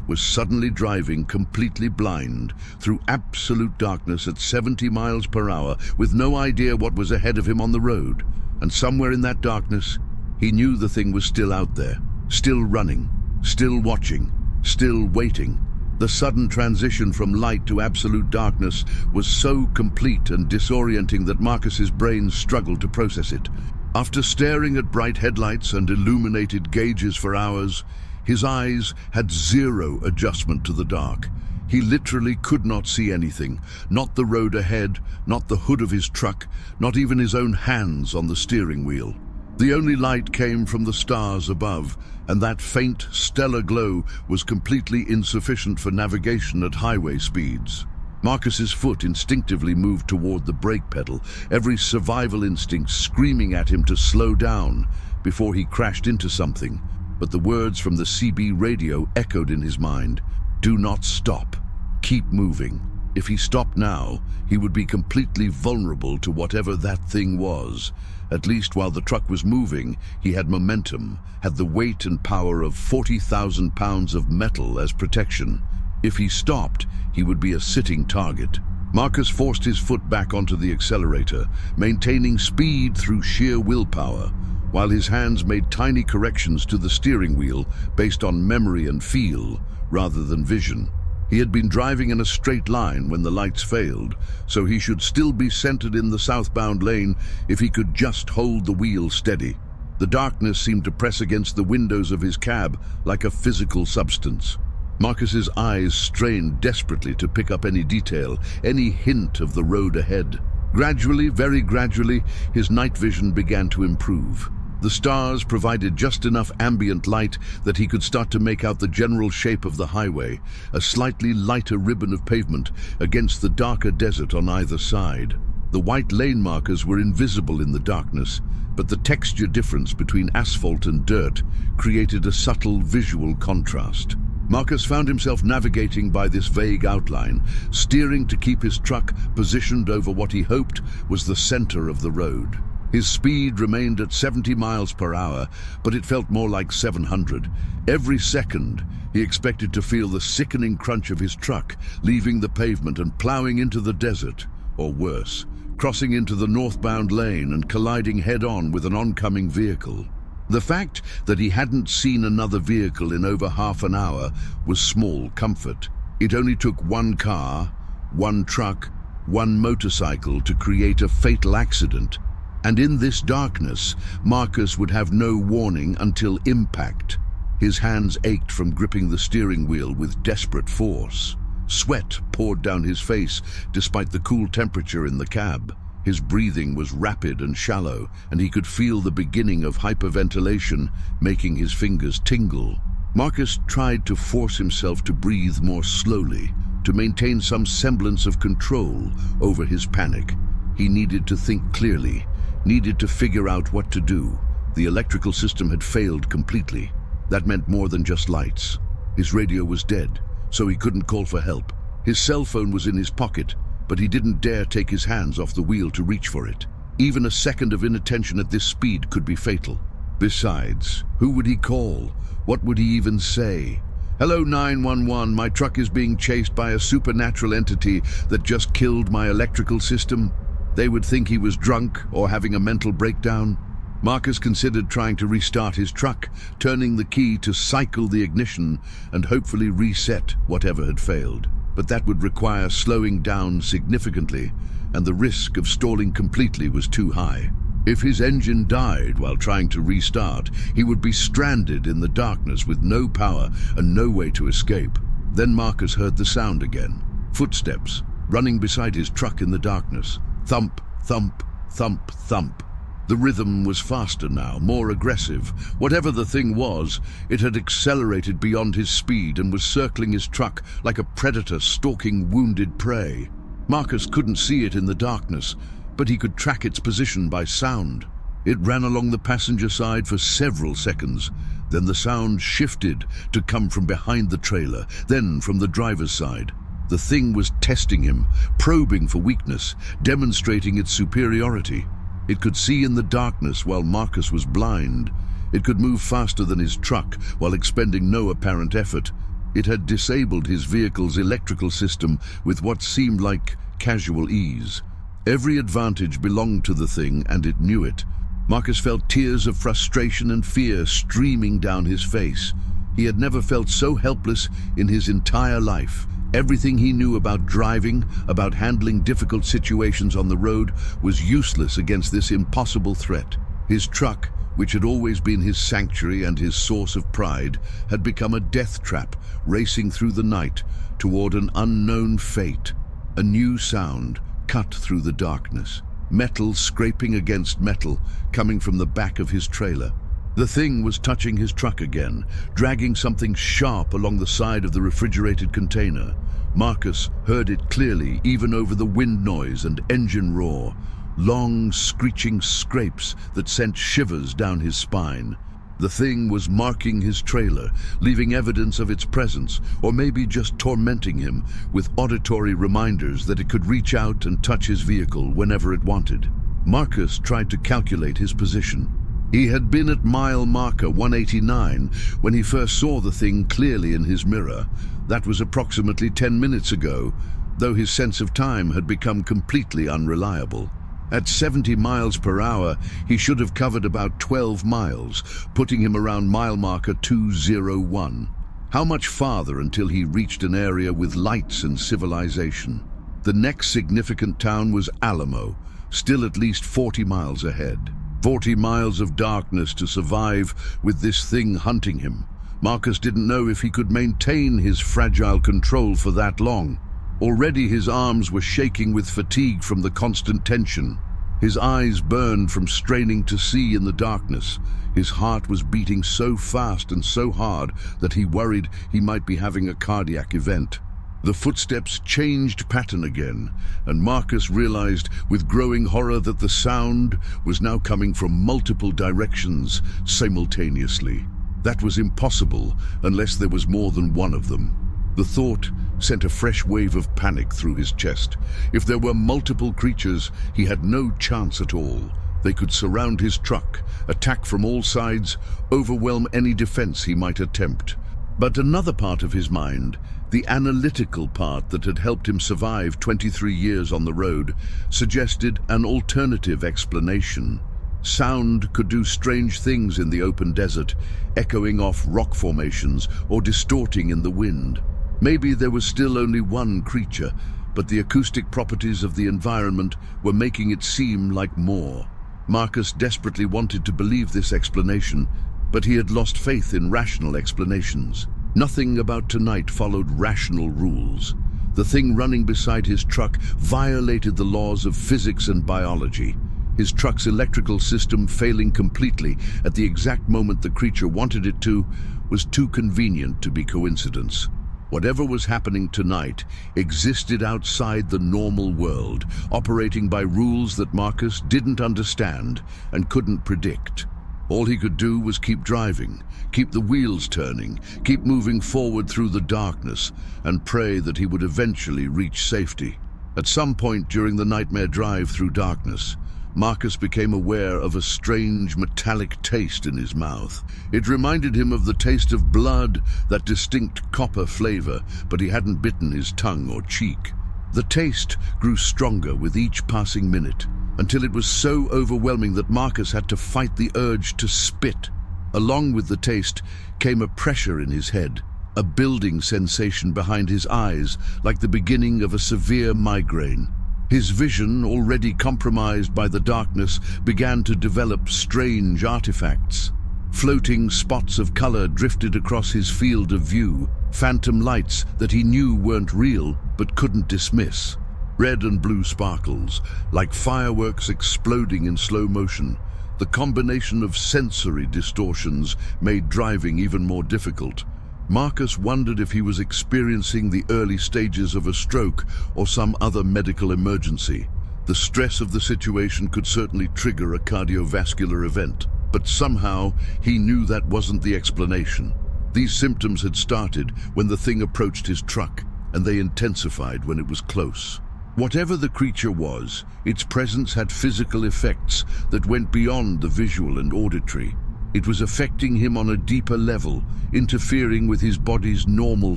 was suddenly driving completely blind through absolute darkness at 70 miles per hour with no idea what was ahead of him on the road. And somewhere in that darkness, he knew the thing was still out there, still running, still watching, still waiting. The sudden transition from light to absolute darkness was so complete and disorienting that Marcus's brain struggled to process it. After staring at bright headlights and illuminated gauges for hours, his eyes had zero adjustment to the dark. He literally could not see anything, not the road ahead, not the hood of his truck, not even his own hands on the steering wheel. The only light came from the stars above, and that faint, stellar glow was completely insufficient for navigation at highway speeds. Marcus's foot instinctively moved toward the brake pedal, every survival instinct screaming at him to slow down before he crashed into something. But the words from the CB radio echoed in his mind. Do not stop. Keep moving. If he stopped now, he would be completely vulnerable to whatever that thing was. At least while the truck was moving, he had momentum, had the weight and power of 40,000 pounds of metal as protection. If he stopped, he would be a sitting target. Marcus forced his foot back onto the accelerator, maintaining speed through sheer willpower, while his hands made tiny corrections to the steering wheel based on memory and feel rather than vision. He had been driving in a straight line when the lights failed, so he should still be centered in the southbound lane if he could just hold the wheel steady. The darkness seemed to press against the windows of his cab like a physical substance. Marcus's eyes strained desperately to pick up any detail, any hint of the road ahead. Gradually, very gradually, his night vision began to improve. The stars provided just enough ambient light that he could start to make out the general shape of the highway, a slightly lighter ribbon of pavement against the darker desert on either side. The white lane markers were invisible in the darkness, but the texture difference between asphalt and dirt created a subtle visual contrast. Marcus found himself navigating by this vague outline, steering to keep his truck positioned over what he hoped was the center of the road. His speed remained at 70 miles per hour, but it felt more like 700. Every second, he expected to feel the sickening crunch of his truck leaving the pavement and plowing into the desert, or worse, crossing into the northbound lane and colliding head-on with an oncoming vehicle. The fact that he hadn't seen another vehicle in over half an hour was small comfort. It only took one car, one truck, one motorcycle to create a fatal accident. And in this darkness, Marcus would have no warning until impact. His hands ached from gripping the steering wheel with desperate force. Sweat poured down his face despite the cool temperature in the cab. His breathing was rapid and shallow, and he could feel the beginning of hyperventilation making his fingers tingle. Marcus tried to force himself to breathe more slowly, to maintain some semblance of control over his panic. He needed to think clearly, needed to figure out what to do. The electrical system had failed completely. That meant more than just lights. His radio was dead, so he couldn't call for help. His cell phone was in his pocket, but he didn't dare take his hands off the wheel to reach for it. Even a second of inattention at this speed could be fatal. Besides, who would he call? What would he even say? Hello 911, my truck is being chased by a supernatural entity that just killed my electrical system. They would think he was drunk or having a mental breakdown. Marcus considered trying to restart his truck, turning the key to cycle the ignition and hopefully reset whatever had failed. But that would require slowing down significantly, and the risk of stalling completely was too high. If his engine died while trying to restart, he would be stranded in the darkness with no power and no way to escape. Then Marcus heard the sound again. Footsteps, running beside his truck in the darkness. Thump, thump, thump, thump. The rhythm was faster now, more aggressive. Whatever the thing was, it had accelerated beyond his speed and was circling his truck like a predator stalking wounded prey. Marcus couldn't see it in the darkness, but he could track its position by sound. It ran along the passenger side for several seconds. Then the sound shifted to come from behind the trailer, then from the driver's side. The thing was testing him, probing for weakness, demonstrating its superiority. It could see in the darkness while Marcus was blind. It could move faster than his truck while expending no apparent effort. It had disabled his vehicle's electrical system with what seemed like casual ease. Every advantage belonged to the thing, and it knew it. Marcus felt tears of frustration and fear streaming down his face. He had never felt so helpless in his entire life. Everything he knew about driving, about handling difficult situations on the road, was useless against this impossible threat. His truck, which had always been his sanctuary and his source of pride, had become a death trap, racing through the night toward an unknown fate. A new sound cut through the darkness. Metal scraping against metal, coming from the back of his trailer. The thing was touching his truck again, dragging something sharp along the side of the refrigerated container. Marcus heard it clearly, even over the wind noise and engine roar. Long, screeching scrapes that sent shivers down his spine. The thing was marking his trailer, leaving evidence of its presence, or maybe just tormenting him with auditory reminders that it could reach out and touch his vehicle whenever it wanted. Marcus tried to calculate his position. He had been at mile marker 189 when he first saw the thing clearly in his mirror. That was approximately 10 minutes ago, though his sense of time had become completely unreliable. At 70 miles per hour, he should have covered about 12 miles, putting him around mile marker 201. How much farther until he reached an area with lights and civilization? The next significant town was Alamo, still at least 40 miles ahead. 40 miles of darkness to survive with this thing hunting him. Marcus didn't know if he could maintain his fragile control for that long. Already his arms were shaking with fatigue from the constant tension. His eyes burned from straining to see in the darkness. His heart was beating so fast and so hard that he worried he might be having a cardiac event. The footsteps changed pattern again, and Marcus realized with growing horror that the sound was now coming from multiple directions simultaneously. That was impossible unless there was more than one of them. The thought sent a fresh wave of panic through his chest. If there were multiple creatures, he had no chance at all. They could surround his truck, attack from all sides, overwhelm any defense he might attempt. But another part of his mind, the analytical part that had helped him survive 23 years on the road, suggested an alternative explanation. Sound could do strange things in the open desert, echoing off rock formations or distorting in the wind. Maybe there was still only one creature, but the acoustic properties of the environment were making it seem like more. Marcus desperately wanted to believe this explanation, but he had lost faith in rational explanations. Nothing about tonight followed rational rules. The thing running beside his truck violated the laws of physics and biology. His truck's electrical system failing completely at the exact moment the creature wanted it to was too convenient to be coincidence. Whatever was happening tonight existed outside the normal world, operating by rules that Marcus didn't understand and couldn't predict. All he could do was keep driving, keep the wheels turning, keep moving forward through the darkness, and pray that he would eventually reach safety. At some point during the nightmare drive through darkness, Marcus became aware of a strange metallic taste in his mouth. It reminded him of the taste of blood, that distinct copper flavor, but he hadn't bitten his tongue or cheek. The taste grew stronger with each passing minute, until it was so overwhelming that Marcus had to fight the urge to spit. Along with the taste came a pressure in his head, a building sensation behind his eyes, like the beginning of a severe migraine. His vision, already compromised by the darkness, began to develop strange artifacts. Floating spots of color drifted across his field of view, phantom lights that he knew weren't real but couldn't dismiss. Red and blue sparkles, like fireworks exploding in slow motion. The combination of sensory distortions made driving even more difficult. Marcus wondered if he was experiencing the early stages of a stroke or some other medical emergency. The stress of the situation could certainly trigger a cardiovascular event, but somehow he knew that wasn't the explanation. These symptoms had started when the thing approached his truck, and they intensified when it was close. Whatever the creature was, its presence had physical effects that went beyond the visual and auditory. It was affecting him on a deeper level, interfering with his body's normal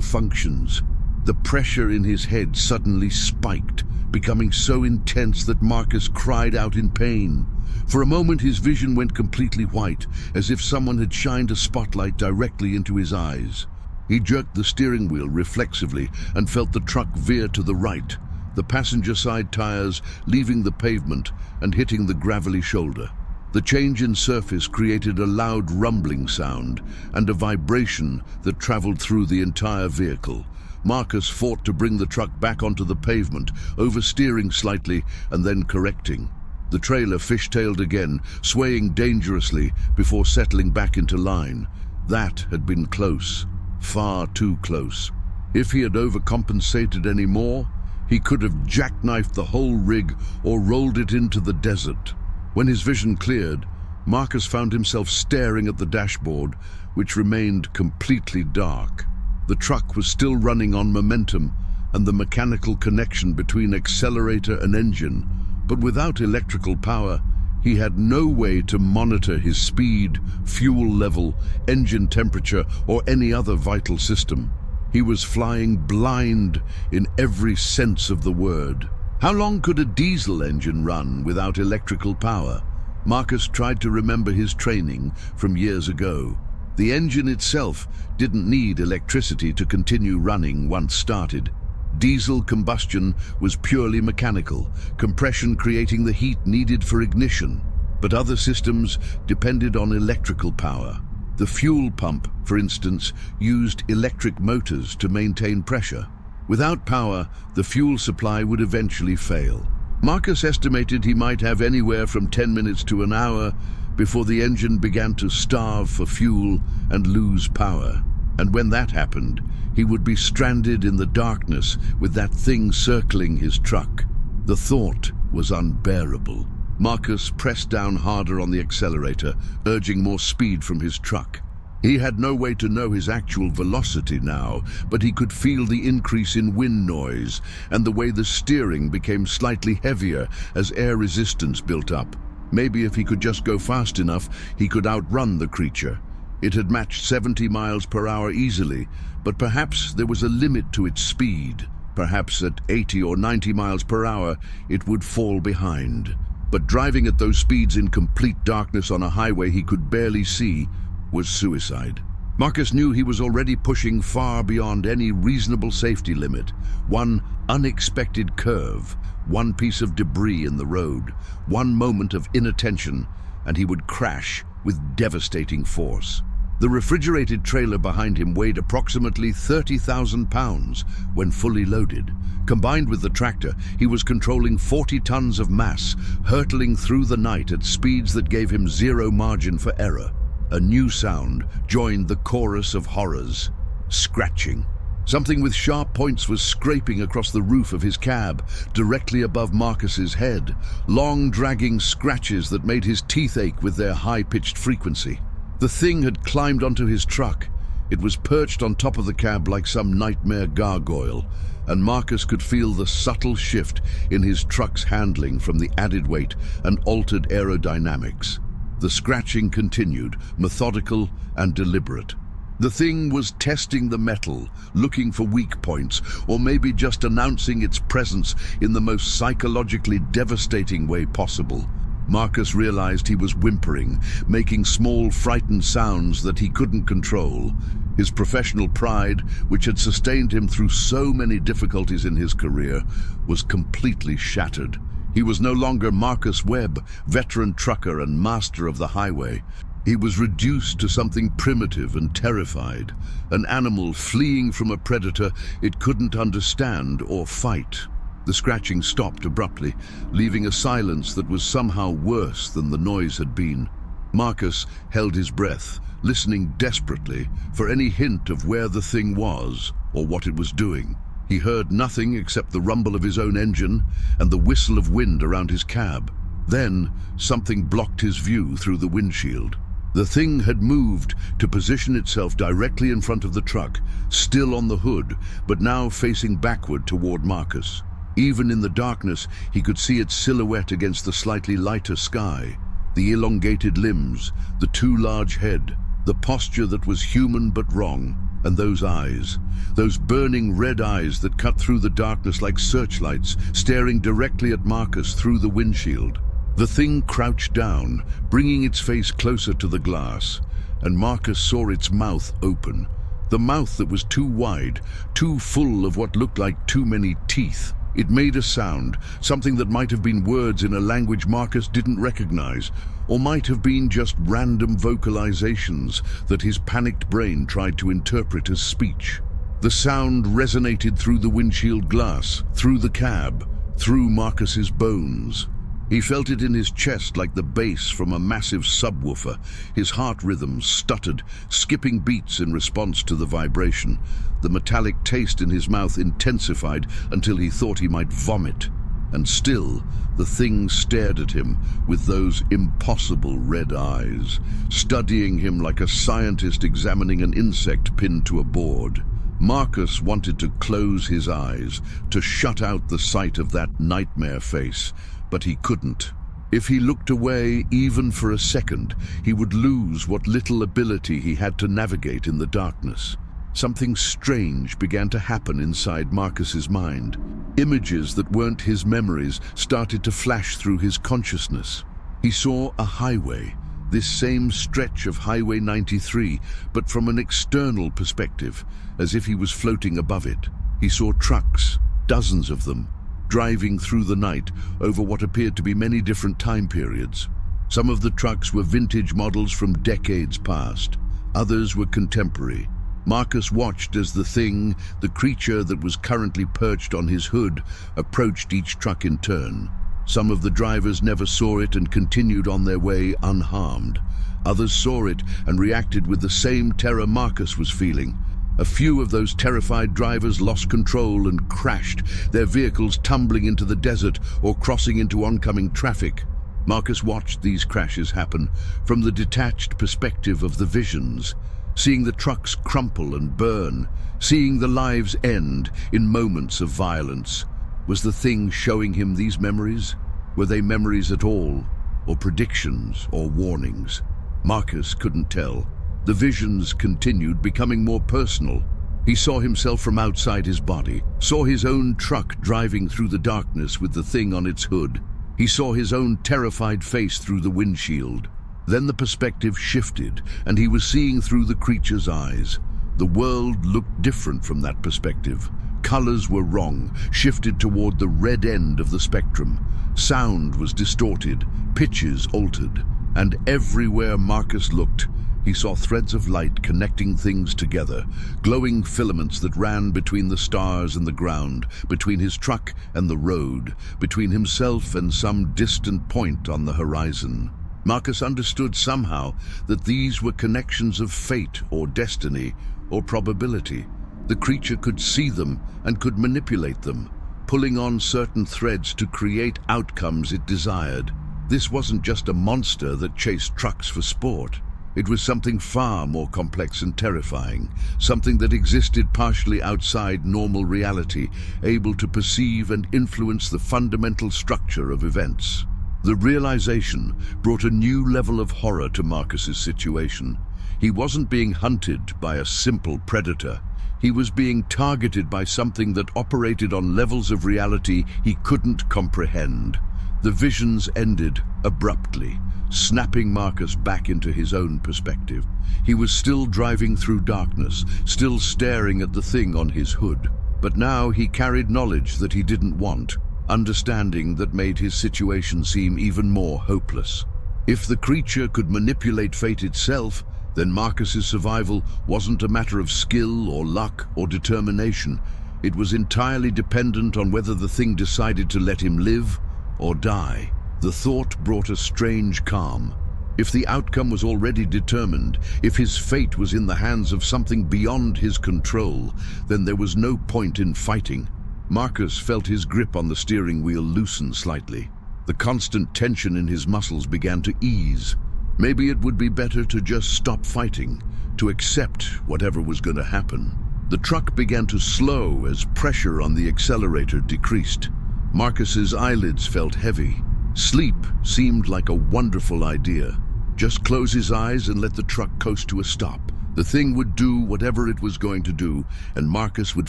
functions. The pressure in his head suddenly spiked, becoming so intense that Marcus cried out in pain. For a moment his vision went completely white, as if someone had shined a spotlight directly into his eyes. He jerked the steering wheel reflexively and felt the truck veer to the right, the passenger side tires leaving the pavement and hitting the gravelly shoulder. The change in surface created a loud rumbling sound and a vibration that traveled through the entire vehicle. Marcus fought to bring the truck back onto the pavement, oversteering slightly and then correcting. The trailer fishtailed again, swaying dangerously before settling back into line. That had been close, far too close. If he had overcompensated any more, he could have jackknifed the whole rig or rolled it into the desert. When his vision cleared, Marcus found himself staring at the dashboard, which remained completely dark. The truck was still running on momentum and the mechanical connection between accelerator and engine, but without electrical power, he had no way to monitor his speed, fuel level, engine temperature, or any other vital system. He was flying blind in every sense of the word. How long could a diesel engine run without electrical power? Marcus tried to remember his training from years ago. The engine itself didn't need electricity to continue running once started. Diesel combustion was purely mechanical, compression creating the heat needed for ignition. But other systems depended on electrical power. The fuel pump, for instance, used electric motors to maintain pressure. Without power, the fuel supply would eventually fail. Marcus estimated he might have anywhere from 10 minutes to an hour before the engine began to starve for fuel and lose power. And when that happened, he would be stranded in the darkness with that thing circling his truck. The thought was unbearable. Marcus pressed down harder on the accelerator, urging more speed from his truck. He had no way to know his actual velocity now, but he could feel the increase in wind noise and the way the steering became slightly heavier as air resistance built up. Maybe if he could just go fast enough, he could outrun the creature. It had matched 70 miles per hour easily, but perhaps there was a limit to its speed. Perhaps at 80 or 90 miles per hour, it would fall behind. But driving at those speeds in complete darkness on a highway he could barely see was suicide. Marcus knew he was already pushing far beyond any reasonable safety limit. One unexpected curve, one piece of debris in the road, one moment of inattention, and he would crash with devastating force. The refrigerated trailer behind him weighed approximately 30,000 pounds when fully loaded. Combined with the tractor, he was controlling 40 tons of mass, hurtling through the night at speeds that gave him zero margin for error. A new sound joined the chorus of horrors. Scratching. Something with sharp points was scraping across the roof of his cab, directly above Marcus's head. Long, dragging scratches that made his teeth ache with their high-pitched frequency. The thing had climbed onto his truck. It was perched on top of the cab like some nightmare gargoyle, and Marcus could feel the subtle shift in his truck's handling from the added weight and altered aerodynamics. The scratching continued, methodical and deliberate. The thing was testing the metal, looking for weak points, or maybe just announcing its presence in the most psychologically devastating way possible. Marcus realized he was whimpering, making small, frightened sounds that he couldn't control. His professional pride, which had sustained him through so many difficulties in his career, was completely shattered. He was no longer Marcus Webb, veteran trucker and master of the highway. He was reduced to something primitive and terrified, an animal fleeing from a predator it couldn't understand or fight. The scratching stopped abruptly, leaving a silence that was somehow worse than the noise had been. Marcus held his breath, listening desperately for any hint of where the thing was or what it was doing. He heard nothing except the rumble of his own engine and the whistle of wind around his cab. Then something blocked his view through the windshield. The thing had moved to position itself directly in front of the truck, still on the hood, but now facing backward toward Marcus. Even in the darkness, he could see its silhouette against the slightly lighter sky. The elongated limbs, the too large head, the posture that was human but wrong, and those eyes, those burning red eyes that cut through the darkness like searchlights, staring directly at Marcus through the windshield. The thing crouched down, bringing its face closer to the glass, and Marcus saw its mouth open. The mouth that was too wide, too full of what looked like too many teeth. It made a sound, something that might have been words in a language Marcus didn't recognize, or might have been just random vocalizations that his panicked brain tried to interpret as speech. The sound resonated through the windshield glass, through the cab, through Marcus's bones. He felt it in his chest like the bass from a massive subwoofer. His heart rhythm stuttered, skipping beats in response to the vibration. The metallic taste in his mouth intensified until he thought he might vomit. And still, the thing stared at him with those impossible red eyes, studying him like a scientist examining an insect pinned to a board. Marcus wanted to close his eyes, to shut out the sight of that nightmare face, but he couldn't. If he looked away even for a second, he would lose what little ability he had to navigate in the darkness. Something strange began to happen inside Marcus's mind. Images that weren't his memories started to flash through his consciousness. He saw a highway, this same stretch of Highway 93, but from an external perspective, as if he was floating above it. He saw trucks, dozens of them, driving through the night over what appeared to be many different time periods. Some of the trucks were vintage models from decades past. Others were contemporary. Marcus watched as the thing, the creature that was currently perched on his hood, approached each truck in turn. Some of the drivers never saw it and continued on their way unharmed. Others saw it and reacted with the same terror Marcus was feeling. A few of those terrified drivers lost control and crashed, their vehicles tumbling into the desert or crossing into oncoming traffic. Marcus watched these crashes happen from the detached perspective of the visions, seeing the trucks crumple and burn, seeing the lives end in moments of violence. Was the thing showing him these memories? Were they memories at all, or predictions or warnings? Marcus couldn't tell. The visions continued, becoming more personal. He saw himself from outside his body, saw his own truck driving through the darkness with the thing on its hood. He saw his own terrified face through the windshield. Then the perspective shifted, and he was seeing through the creature's eyes. The world looked different from that perspective. Colors were wrong, shifted toward the red end of the spectrum. Sound was distorted, pitches altered, and everywhere Marcus looked, he saw threads of light connecting things together, glowing filaments that ran between the stars and the ground, between his truck and the road, between himself and some distant point on the horizon. Marcus understood somehow that these were connections of fate or destiny or probability. The creature could see them and could manipulate them, pulling on certain threads to create outcomes it desired. This wasn't just a monster that chased trucks for sport. It was something far more complex and terrifying, something that existed partially outside normal reality, able to perceive and influence the fundamental structure of events. The realization brought a new level of horror to Marcus's situation. He wasn't being hunted by a simple predator. He was being targeted by something that operated on levels of reality he couldn't comprehend. The visions ended abruptly, snapping Marcus back into his own perspective. He was still driving through darkness, still staring at the thing on his hood. But now he carried knowledge that he didn't want, understanding that made his situation seem even more hopeless. If the creature could manipulate fate itself, then Marcus's survival wasn't a matter of skill or luck or determination. It was entirely dependent on whether the thing decided to let him live or die. The thought brought a strange calm. If the outcome was already determined, if his fate was in the hands of something beyond his control, then there was no point in fighting. Marcus felt his grip on the steering wheel loosen slightly. The constant tension in his muscles began to ease. Maybe it would be better to just stop fighting, to accept whatever was going to happen. The truck began to slow as pressure on the accelerator decreased. Marcus's eyelids felt heavy. Sleep seemed like a wonderful idea. Just close his eyes and let the truck coast to a stop. The thing would do whatever it was going to do, and Marcus would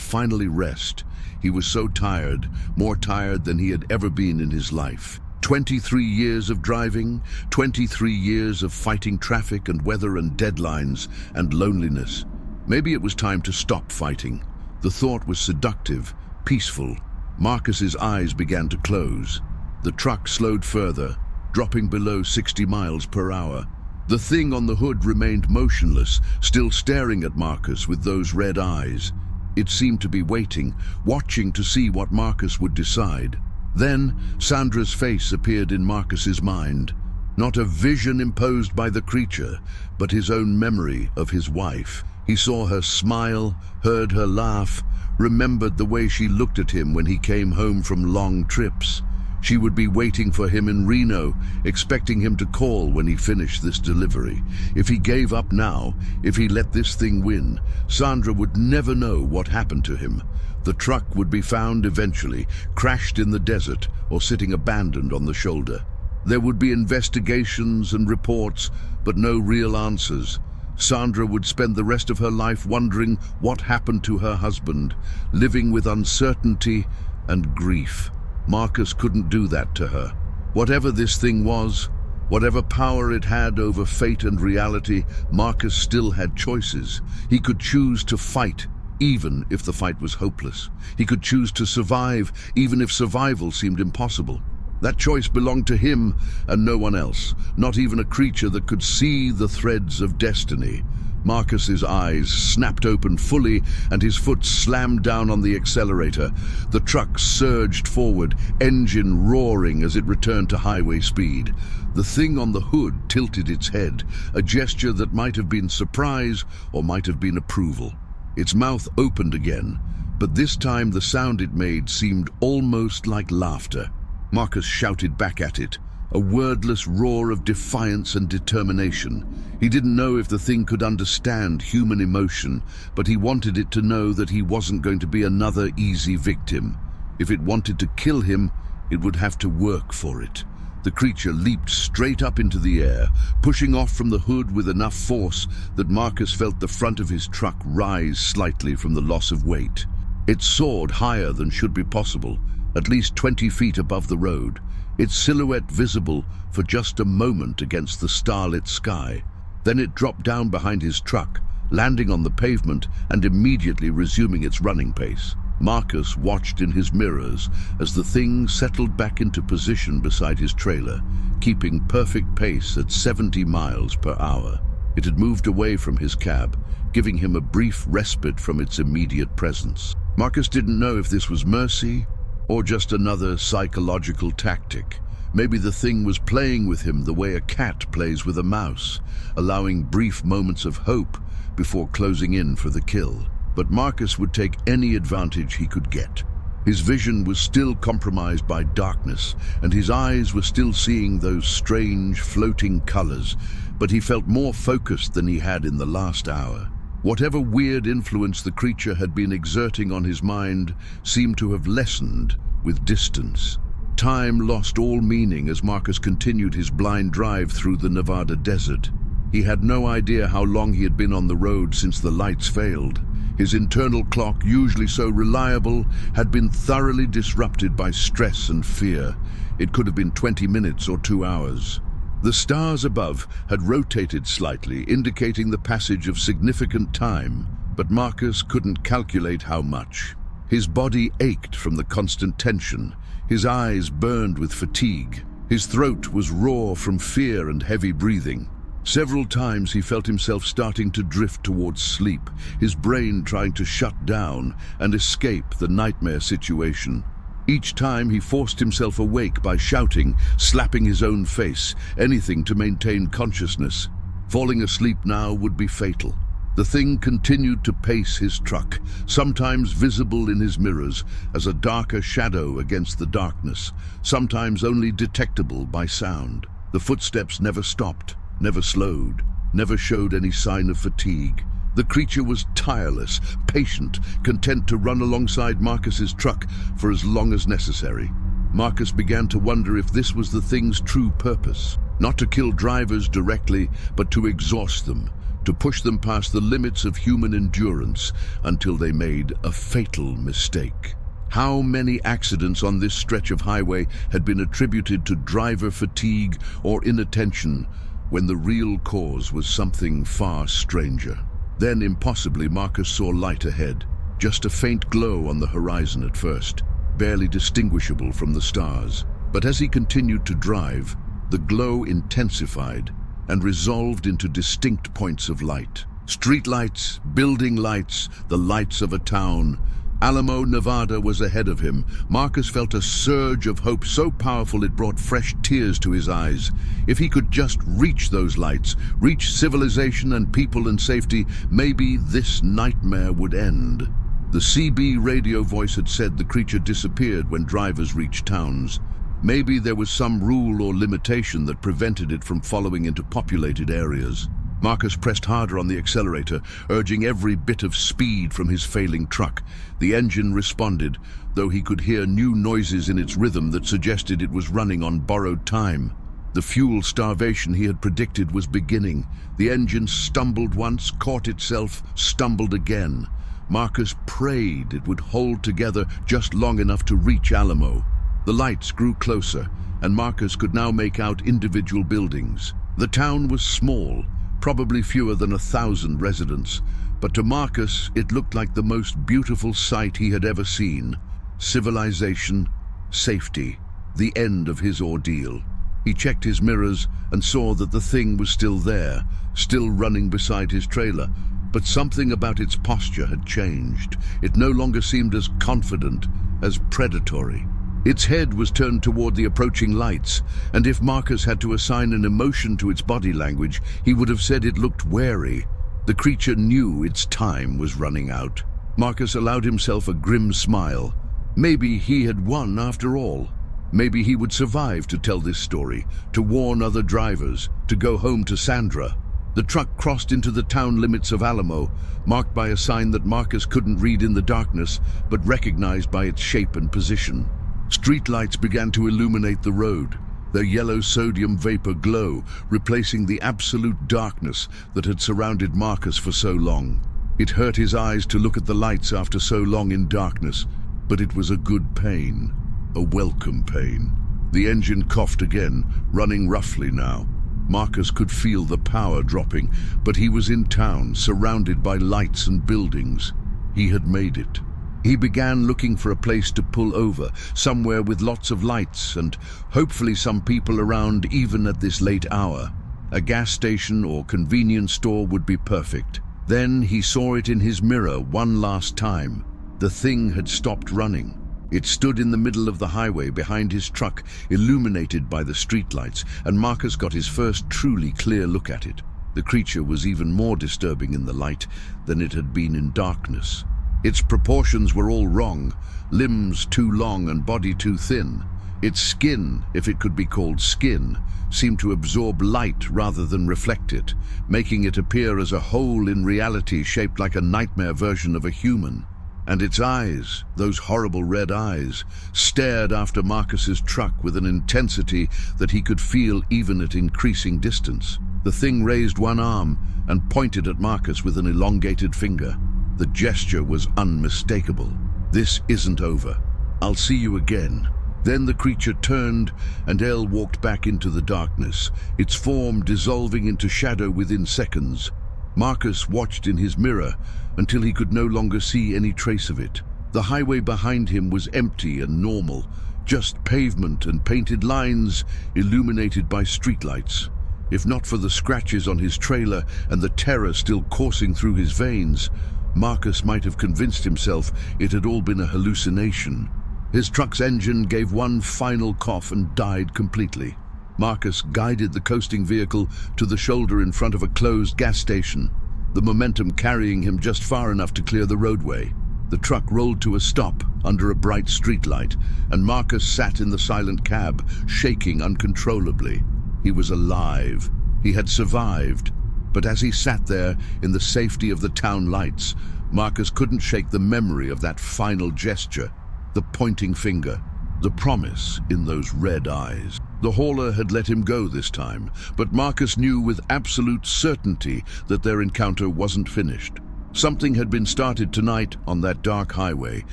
finally rest. He was so tired, more tired than he had ever been in his life. 23 years of driving, 23 years of fighting traffic and weather and deadlines and loneliness. Maybe it was time to stop fighting. The thought was seductive, peaceful. Marcus's eyes began to close. The truck slowed further, dropping below 60 miles per hour. The thing on the hood remained motionless, still staring at Marcus with those red eyes. It seemed to be waiting, watching to see what Marcus would decide. Then, Sandra's face appeared in Marcus's mind. Not a vision imposed by the creature, but his own memory of his wife. He saw her smile, heard her laugh, remembered the way she looked at him when he came home from long trips. She would be waiting for him in Reno, expecting him to call when he finished this delivery. If he gave up now, if he let this thing win, Sandra would never know what happened to him. The truck would be found eventually, crashed in the desert or sitting abandoned on the shoulder. There would be investigations and reports, but no real answers. Sandra would spend the rest of her life wondering what happened to her husband, living with uncertainty and grief. Marcus couldn't do that to her. Whatever this thing was, whatever power it had over fate and reality, Marcus still had choices. He could choose to fight, even if the fight was hopeless. He could choose to survive, even if survival seemed impossible. That choice belonged to him and no one else, not even a creature that could see the threads of destiny. Marcus's eyes snapped open fully and his foot slammed down on the accelerator. The truck surged forward, engine roaring as it returned to highway speed. The thing on the hood tilted its head, a gesture that might have been surprise or might have been approval. Its mouth opened again, but this time the sound it made seemed almost like laughter. Marcus shouted back at it, a wordless roar of defiance and determination. He didn't know if the thing could understand human emotion, but he wanted it to know that he wasn't going to be another easy victim. If it wanted to kill him, it would have to work for it. The creature leaped straight up into the air, pushing off from the hood with enough force that Marcus felt the front of his truck rise slightly from the loss of weight. It soared higher than should be possible, at least 20 feet above the road, its silhouette visible for just a moment against the starlit sky. Then it dropped down behind his truck, landing on the pavement and immediately resuming its running pace. Marcus watched in his mirrors as the thing settled back into position beside his trailer, keeping perfect pace at 70 miles per hour. It had moved away from his cab, giving him a brief respite from its immediate presence. Marcus didn't know if this was mercy or just another psychological tactic. Maybe the thing was playing with him the way a cat plays with a mouse, allowing brief moments of hope before closing in for the kill. But Marcus would take any advantage he could get. His vision was still compromised by darkness, and his eyes were still seeing those strange, floating colors, but he felt more focused than he had in the last hour. Whatever weird influence the creature had been exerting on his mind seemed to have lessened with distance. Time lost all meaning as Marcus continued his blind drive through the Nevada desert. He had no idea how long he had been on the road since the lights failed. His internal clock, usually so reliable, had been thoroughly disrupted by stress and fear. It could have been 20 minutes or 2 hours. The stars above had rotated slightly, indicating the passage of significant time, but Marcus couldn't calculate how much. His body ached from the constant tension. His eyes burned with fatigue. His throat was raw from fear and heavy breathing. Several times he felt himself starting to drift towards sleep, his brain trying to shut down and escape the nightmare situation. Each time he forced himself awake by shouting, slapping his own face, anything to maintain consciousness. Falling asleep now would be fatal. The thing continued to pace his truck, sometimes visible in his mirrors as a darker shadow against the darkness, sometimes only detectable by sound. The footsteps never stopped, never slowed, never showed any sign of fatigue. The creature was tireless, patient, content to run alongside Marcus's truck for as long as necessary. Marcus began to wonder if this was the thing's true purpose, not to kill drivers directly, but to exhaust them, to push them past the limits of human endurance until they made a fatal mistake. How many accidents on this stretch of highway had been attributed to driver fatigue or inattention, when the real cause was something far stranger? Then, impossibly, Marcus saw light ahead, just a faint glow on the horizon at first, barely distinguishable from the stars. But as he continued to drive, the glow intensified and resolved into distinct points of light. Street lights, building lights, the lights of a town. Alamo, Nevada was ahead of him. Marcus felt a surge of hope so powerful it brought fresh tears to his eyes. If he could just reach those lights, reach civilization and people and safety, maybe this nightmare would end. The CB radio voice had said the creature disappeared when drivers reached towns. Maybe there was some rule or limitation that prevented it from following into populated areas. Marcus pressed harder on the accelerator, urging every bit of speed from his failing truck. The engine responded, though he could hear new noises in its rhythm that suggested it was running on borrowed time. The fuel starvation he had predicted was beginning. The engine stumbled once, caught itself, stumbled again. Marcus prayed it would hold together just long enough to reach Alamo. The lights grew closer, and Marcus could now make out individual buildings. The town was small, probably fewer than 1,000 residents, but to Marcus it looked like the most beautiful sight he had ever seen. Civilization, safety, the end of his ordeal. He checked his mirrors and saw that the thing was still there, still running beside his trailer, but something about its posture had changed. It no longer seemed as confident, as predatory. Its head was turned toward the approaching lights, and if Marcus had to assign an emotion to its body language, he would have said it looked wary. The creature knew its time was running out. Marcus allowed himself a grim smile. Maybe he had won after all. Maybe he would survive to tell this story, to warn other drivers, to go home to Sandra. The truck crossed into the town limits of Alamo, marked by a sign that Marcus couldn't read in the darkness, but recognized by its shape and position. Streetlights began to illuminate the road, their yellow sodium vapor glow replacing the absolute darkness that had surrounded Marcus for so long. It hurt his eyes to look at the lights after so long in darkness, but it was a good pain, a welcome pain. The engine coughed again, running roughly now. Marcus could feel the power dropping, but he was in town, surrounded by lights and buildings. He had made it. He began looking for a place to pull over, somewhere with lots of lights and hopefully some people around even at this late hour. A gas station or convenience store would be perfect. Then he saw it in his mirror one last time. The thing had stopped running. It stood in the middle of the highway behind his truck, illuminated by the streetlights, and Marcus got his first truly clear look at it. The creature was even more disturbing in the light than it had been in darkness. Its proportions were all wrong, limbs too long and body too thin. Its skin, if it could be called skin, seemed to absorb light rather than reflect it, making it appear as a hole in reality shaped like a nightmare version of a human. And its eyes, those horrible red eyes, stared after Marcus's truck with an intensity that he could feel even at increasing distance. The thing raised one arm and pointed at Marcus with an elongated finger. The gesture was unmistakable. "This isn't over. I'll see you again." Then the creature turned and Elle walked back into the darkness, its form dissolving into shadow within seconds. Marcus watched in his mirror until he could no longer see any trace of it. The highway behind him was empty and normal, just pavement and painted lines illuminated by streetlights. If not for the scratches on his trailer and the terror still coursing through his veins, Marcus might have convinced himself it had all been a hallucination. His truck's engine gave one final cough and died completely. Marcus guided the coasting vehicle to the shoulder in front of a closed gas station, the momentum carrying him just far enough to clear the roadway. The truck rolled to a stop under a bright streetlight, and Marcus sat in the silent cab, shaking uncontrollably. He was alive. He had survived. But as he sat there in the safety of the town lights, Marcus couldn't shake the memory of that final gesture, the pointing finger, the promise in those red eyes. The hauler had let him go this time, but Marcus knew with absolute certainty that their encounter wasn't finished. Something had been started tonight on that dark highway,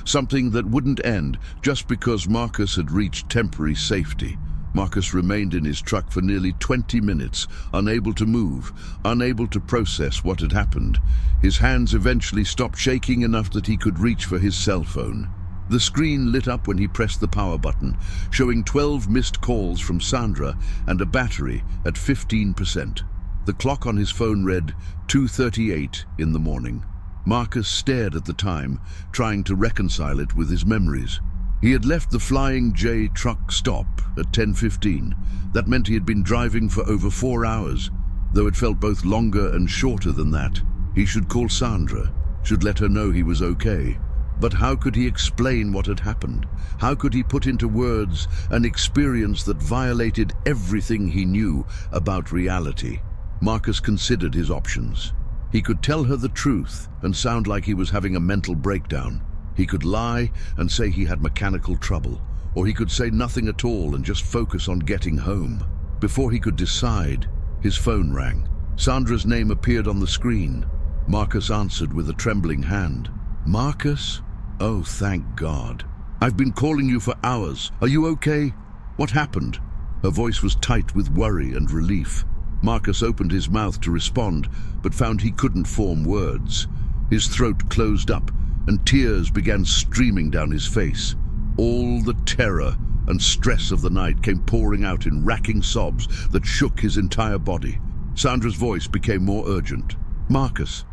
something that wouldn't end just because Marcus had reached temporary safety. Marcus remained in his truck for nearly 20 minutes, unable to move, unable to process what had happened. His hands eventually stopped shaking enough that he could reach for his cell phone. The screen lit up when he pressed the power button, showing 12 missed calls from Sandra and a battery at 15%. The clock on his phone read 2:38 in the morning. Marcus stared at the time, trying to reconcile it with his memories. He had left the Flying J truck stop at 10:15. That meant he had been driving for over 4 hours, though it felt both longer and shorter than that. He should call Sandra, should let her know he was okay. But how could he explain what had happened? How could he put into words an experience that violated everything he knew about reality? Marcus considered his options. He could tell her the truth and sound like he was having a mental breakdown. He could lie and say he had mechanical trouble, or he could say nothing at all and just focus on getting home. Before he could decide, his phone rang. Sandra's name appeared on the screen. Marcus answered with a trembling hand. "Marcus? Oh, thank God. I've been calling you for hours. Are you okay? What happened?" Her voice was tight with worry and relief. Marcus opened his mouth to respond, but found he couldn't form words. His throat closed up, and tears began streaming down his face. All the terror and stress of the night came pouring out in racking sobs that shook his entire body. Sandra's voice became more urgent. Marcus,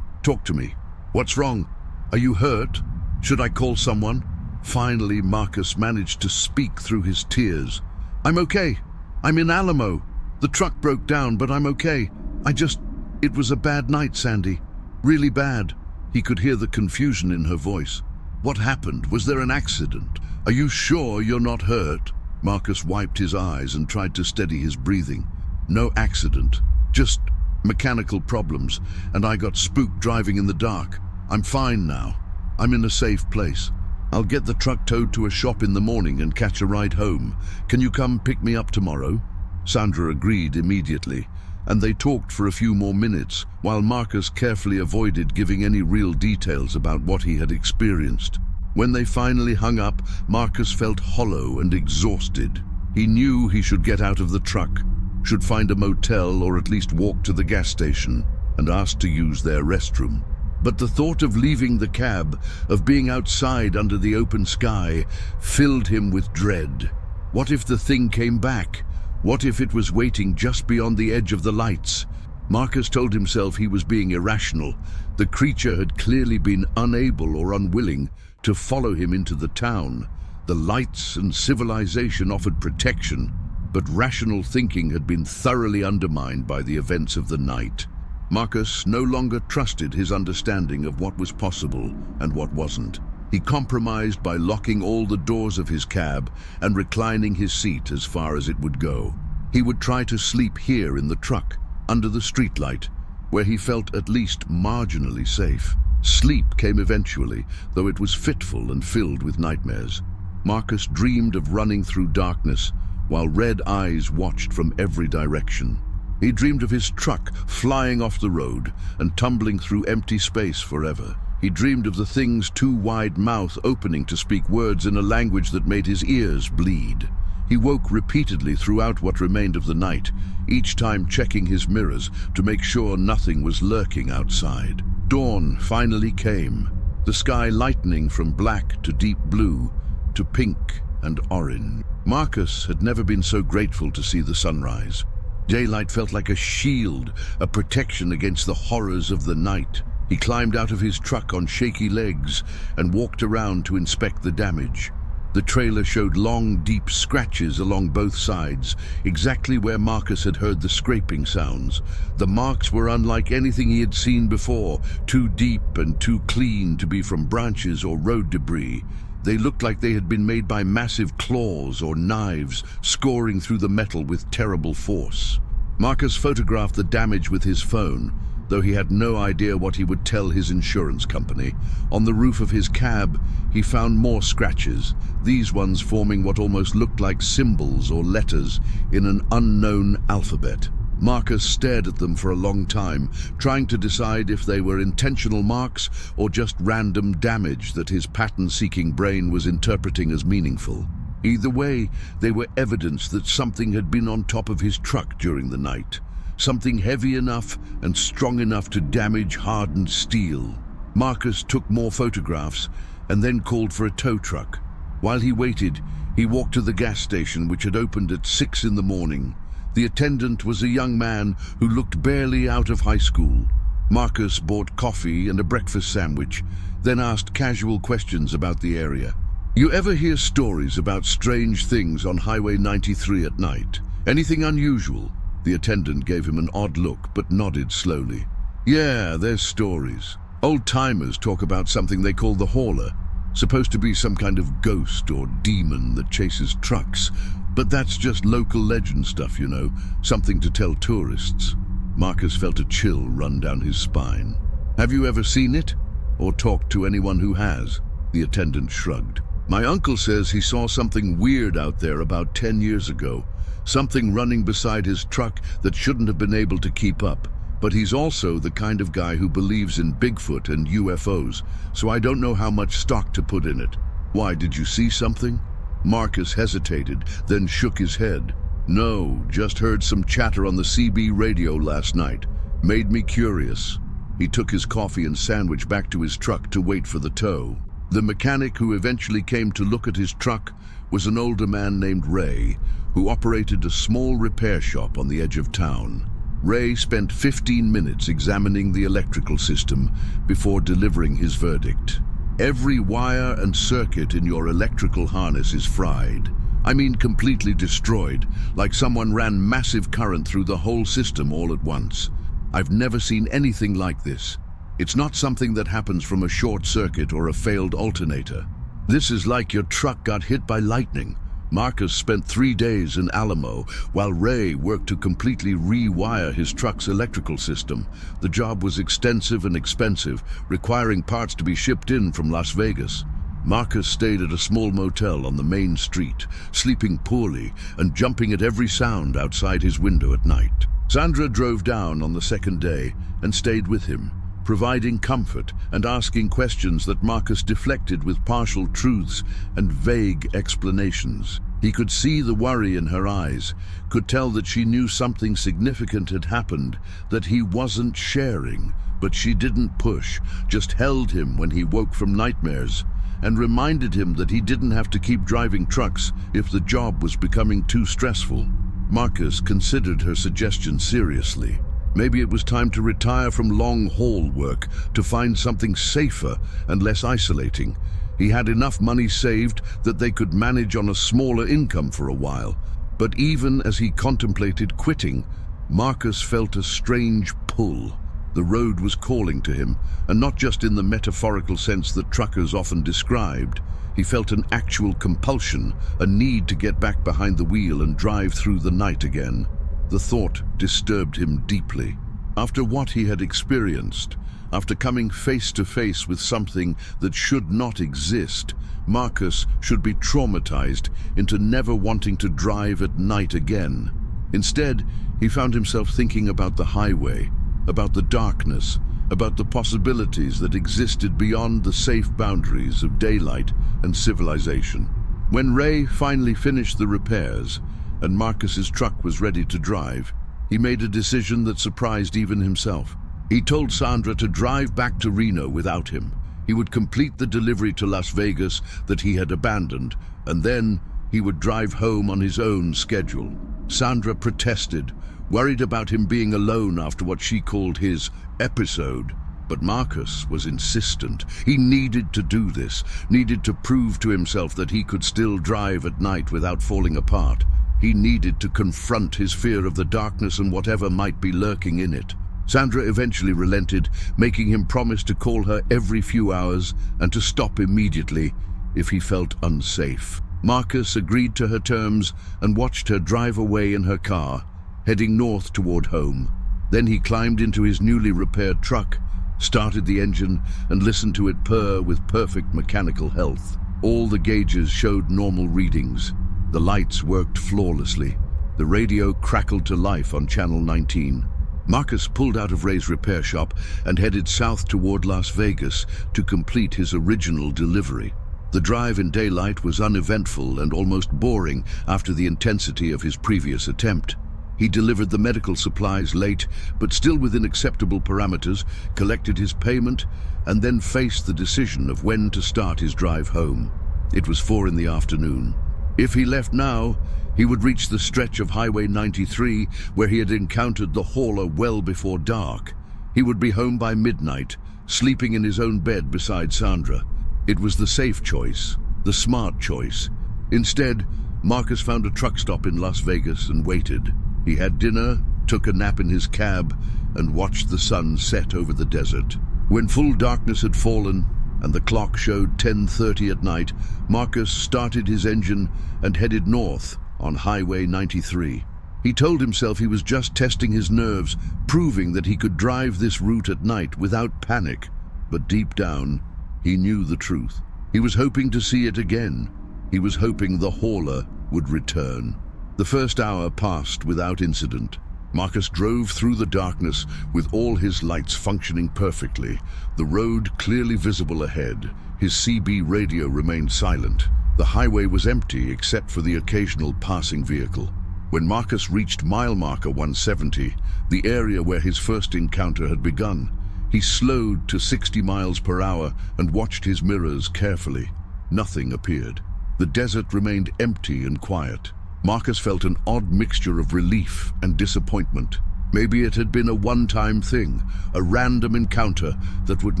talk to me. What's wrong? Are you hurt? Should I call someone?" Finally, Marcus managed to speak through his tears. "I'm okay. I'm in Alamo. The truck broke down, but I'm okay. It was a bad night, Sandy. Really bad." He could hear the confusion in her voice. "What happened? Was there an accident? Are you sure you're not hurt?" Marcus wiped his eyes and tried to steady his breathing. "No accident. Just mechanical problems, and I got spooked driving in the dark. I'm fine now. I'm in a safe place. I'll get the truck towed to a shop in the morning and catch a ride home. Can you come pick me up tomorrow?" Sandra agreed immediately, and they talked for a few more minutes, while Marcus carefully avoided giving any real details about what he had experienced. When they finally hung up, Marcus felt hollow and exhausted. He knew he should get out of the truck, should find a motel or at least walk to the gas station and ask to use their restroom. But the thought of leaving the cab, of being outside under the open sky, filled him with dread. What if the thing came back? What if it was waiting just beyond the edge of the lights? Marcus told himself he was being irrational. The creature had clearly been unable or unwilling to follow him into the town. The lights and civilization offered protection, but rational thinking had been thoroughly undermined by the events of the night. Marcus no longer trusted his understanding of what was possible and what wasn't. He compromised by locking all the doors of his cab and reclining his seat as far as it would go. He would try to sleep here in the truck, under the streetlight, where he felt at least marginally safe. Sleep came eventually, though it was fitful and filled with nightmares. Marcus dreamed of running through darkness, while red eyes watched from every direction. He dreamed of his truck flying off the road and tumbling through empty space forever. He dreamed of the thing's too wide mouth opening to speak words in a language that made his ears bleed. He woke repeatedly throughout what remained of the night, each time checking his mirrors to make sure nothing was lurking outside. Dawn finally came, the sky lightening from black to deep blue to pink and orange. Marcus had never been so grateful to see the sunrise. Daylight felt like a shield, a protection against the horrors of the night. He climbed out of his truck on shaky legs and walked around to inspect the damage. The trailer showed long, deep scratches along both sides, exactly where Marcus had heard the scraping sounds. The marks were unlike anything he had seen before, too deep and too clean to be from branches or road debris. They looked like they had been made by massive claws or knives, scoring through the metal with terrible force. Marcus photographed the damage with his phone, though he had no idea what he would tell his insurance company. On the roof of his cab, he found more scratches, these ones forming what almost looked like symbols or letters in an unknown alphabet. Marcus stared at them for a long time, trying to decide if they were intentional marks or just random damage that his pattern-seeking brain was interpreting as meaningful. Either way, they were evidence that something had been on top of his truck during the night. Something heavy enough and strong enough to damage hardened steel. Marcus took more photographs and then called for a tow truck. While he waited, he walked to the gas station, which had opened at 6 in the morning. The attendant was a young man who looked barely out of high school. Marcus bought coffee and a breakfast sandwich, then asked casual questions about the area. "You ever hear stories about strange things on Highway 93 at night? Anything unusual?" The attendant gave him an odd look, but nodded slowly. "Yeah, there's stories. Old-timers talk about something they call the hauler. Supposed to be some kind of ghost or demon that chases trucks. But that's just local legend stuff, you know, something to tell tourists." Marcus felt a chill run down his spine. "Have you ever seen it? Or talked to anyone who has?" The attendant shrugged. "My uncle says he saw something weird out there about 10 years ago. Something running beside his truck that shouldn't have been able to keep up. But he's also the kind of guy who believes in Bigfoot and UFOs, so I don't know how much stock to put in it." "Why, did you see something?" Marcus hesitated, then shook his head. "No, just heard some chatter on the CB radio last night. Made me curious." He took his coffee and sandwich back to his truck to wait for the tow. The mechanic who eventually came to look at his truck was an older man named Ray, who operated a small repair shop on the edge of town. Ray spent 15 minutes examining the electrical system before delivering his verdict. "Every wire and circuit in your electrical harness is fried. I mean completely destroyed, like someone ran massive current through the whole system all at once. I've never seen anything like this. It's not something that happens from a short circuit or a failed alternator. This is like your truck got hit by lightning." Marcus spent 3 days in Alamo, while Ray worked to completely rewire his truck's electrical system. The job was extensive and expensive, requiring parts to be shipped in from Las Vegas. Marcus stayed at a small motel on the main street, sleeping poorly and jumping at every sound outside his window at night. Sandra drove down on the second day and stayed with him, providing comfort and asking questions that Marcus deflected with partial truths and vague explanations. He could see the worry in her eyes, could tell that she knew something significant had happened that he wasn't sharing, but she didn't push, just held him when he woke from nightmares, and reminded him that he didn't have to keep driving trucks if the job was becoming too stressful. Marcus considered her suggestion seriously. Maybe it was time to retire from long-haul work to find something safer and less isolating. He had enough money saved that they could manage on a smaller income for a while. But even as he contemplated quitting, Marcus felt a strange pull. The road was calling to him, and not just in the metaphorical sense that truckers often described. He felt an actual compulsion, a need to get back behind the wheel and drive through the night again. The thought disturbed him deeply. After what he had experienced, After coming face to face with something that should not exist, Marcus should be traumatized into never wanting to drive at night again. Instead, he found himself thinking about the highway, about the darkness, about the possibilities that existed beyond the safe boundaries of daylight and civilization. When Ray finally finished the repairs and Marcus's truck was ready to drive, he made a decision that surprised even himself. He told Sandra to drive back to Reno without him. He would complete the delivery to Las Vegas that he had abandoned, and then he would drive home on his own schedule. Sandra protested, worried about him being alone after what she called his episode. But Marcus was insistent. He needed to do this, needed to prove to himself that he could still drive at night without falling apart. He needed to confront his fear of the darkness and whatever might be lurking in it. Sandra eventually relented, making him promise to call her every few hours and to stop immediately if he felt unsafe. Marcus agreed to her terms and watched her drive away in her car, heading north toward home. Then he climbed into his newly repaired truck, started the engine, and listened to it purr with perfect mechanical health. All the gauges showed normal readings. The lights worked flawlessly. The radio crackled to life on Channel 19. Marcus pulled out of Ray's repair shop and headed south toward Las Vegas to complete his original delivery. The drive in daylight was uneventful and almost boring after the intensity of his previous attempt. He delivered the medical supplies late, but still within acceptable parameters, collected his payment, and then faced the decision of when to start his drive home. It was 4 in the afternoon. If he left now, he would reach the stretch of Highway 93 where he had encountered the hauler well before dark. He would be home by midnight, sleeping in his own bed beside Sandra. It was the safe choice, the smart choice. Instead, Marcus found a truck stop in Las Vegas and waited. He had dinner, took a nap in his cab, and watched the sun set over the desert. When full darkness had fallen and the clock showed 10:30 at night, Marcus started his engine and headed north on Highway 93. He told himself he was just testing his nerves, proving that he could drive this route at night without panic. But deep down, he knew the truth. He was hoping to see it again. He was hoping the hauler would return. The first hour passed without incident. Marcus drove through the darkness with all his lights functioning perfectly, the road clearly visible ahead. His CB radio remained silent. The highway was empty except for the occasional passing vehicle. When Marcus reached mile marker 170, the area where his first encounter had begun, he slowed to 60 miles per hour and watched his mirrors carefully. Nothing appeared. The desert remained empty and quiet. Marcus felt an odd mixture of relief and disappointment. Maybe it had been a one-time thing, a random encounter that would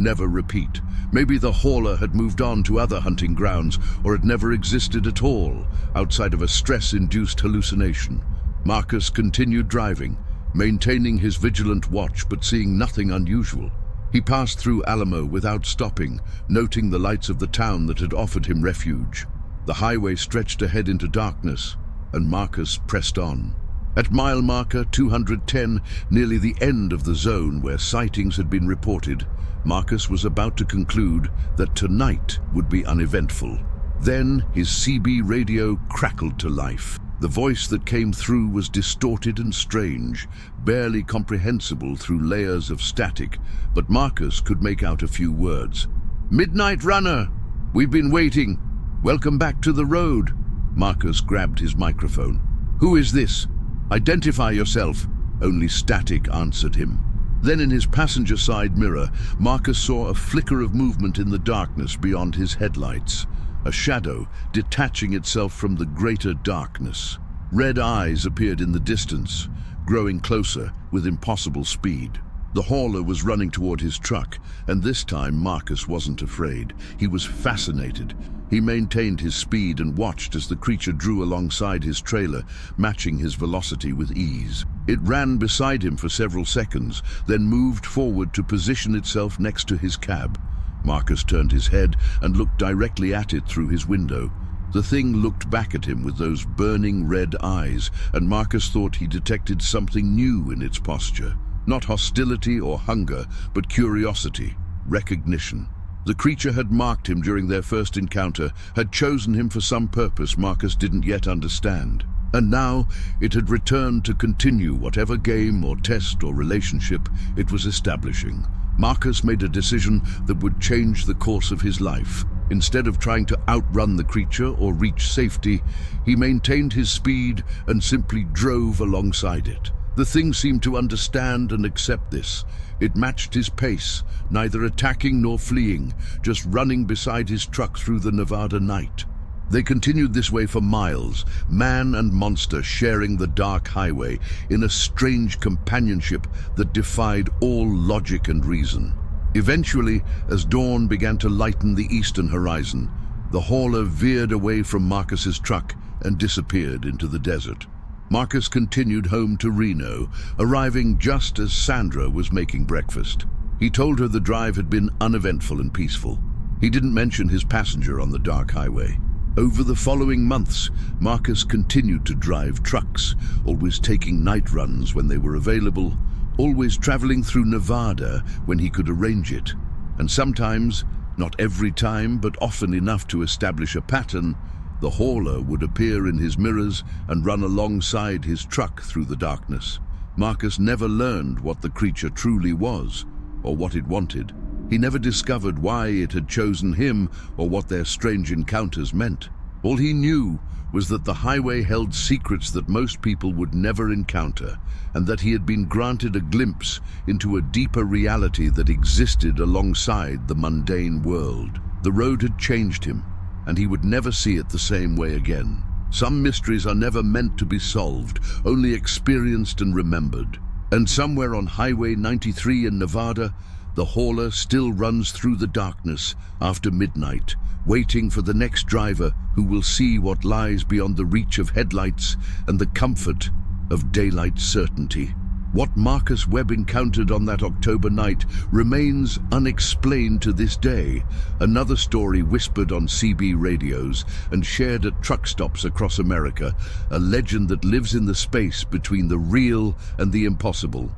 never repeat. Maybe the hauler had moved on to other hunting grounds, or had never existed at all, outside of a stress-induced hallucination. Marcus continued driving, maintaining his vigilant watch but seeing nothing unusual. He passed through Alamo without stopping, noting the lights of the town that had offered him refuge. The highway stretched ahead into darkness, and Marcus pressed on. At mile marker 210, nearly the end of the zone where sightings had been reported, Marcus was about to conclude that tonight would be uneventful. Then his CB radio crackled to life. The voice that came through was distorted and strange, barely comprehensible through layers of static, but Marcus could make out a few words. "Midnight Runner! We've been waiting. Welcome back to the road." Marcus grabbed his microphone. "Who is this? Identify yourself." Only static answered him. Then in his passenger side mirror, Marcus saw a flicker of movement in the darkness beyond his headlights. A shadow detaching itself from the greater darkness. Red eyes appeared in the distance, growing closer with impossible speed. The hauler was running toward his truck, and this time Marcus wasn't afraid. He was fascinated. He maintained his speed and watched as the creature drew alongside his trailer, matching his velocity with ease. It ran beside him for several seconds, then moved forward to position itself next to his cab. Marcus turned his head and looked directly at it through his window. The thing looked back at him with those burning red eyes, and Marcus thought he detected something new in its posture. Not hostility or hunger, but curiosity, recognition. The creature had marked him during their first encounter, had chosen him for some purpose Marcus didn't yet understand. And now it had returned to continue whatever game or test or relationship it was establishing. Marcus made a decision that would change the course of his life. Instead of trying to outrun the creature or reach safety, he maintained his speed and simply drove alongside it. The thing seemed to understand and accept this. It matched his pace, neither attacking nor fleeing, just running beside his truck through the Nevada night. They continued this way for miles, man and monster sharing the dark highway in a strange companionship that defied all logic and reason. Eventually, as dawn began to lighten the eastern horizon, the hauler veered away from Marcus's truck and disappeared into the desert. Marcus continued home to Reno, arriving just as Sandra was making breakfast. He told her the drive had been uneventful and peaceful. He didn't mention his passenger on the dark highway. Over the following months, Marcus continued to drive trucks, always taking night runs when they were available, always traveling through Nevada when he could arrange it. And sometimes, not every time, but often enough to establish a pattern, the hauler would appear in his mirrors and run alongside his truck through the darkness. Marcus never learned what the creature truly was, or what it wanted. He never discovered why it had chosen him or what their strange encounters meant. All he knew was that the highway held secrets that most people would never encounter, and that he had been granted a glimpse into a deeper reality that existed alongside the mundane world. The road had changed him, and he would never see it the same way again. Some mysteries are never meant to be solved, only experienced and remembered. And somewhere on Highway 93 in Nevada, the hauler still runs through the darkness after midnight, waiting for the next driver who will see what lies beyond the reach of headlights and the comfort of daylight certainty. What Marcus Webb encountered on that October night remains unexplained to this day. Another story whispered on CB radios and shared at truck stops across America, a legend that lives in the space between the real and the impossible.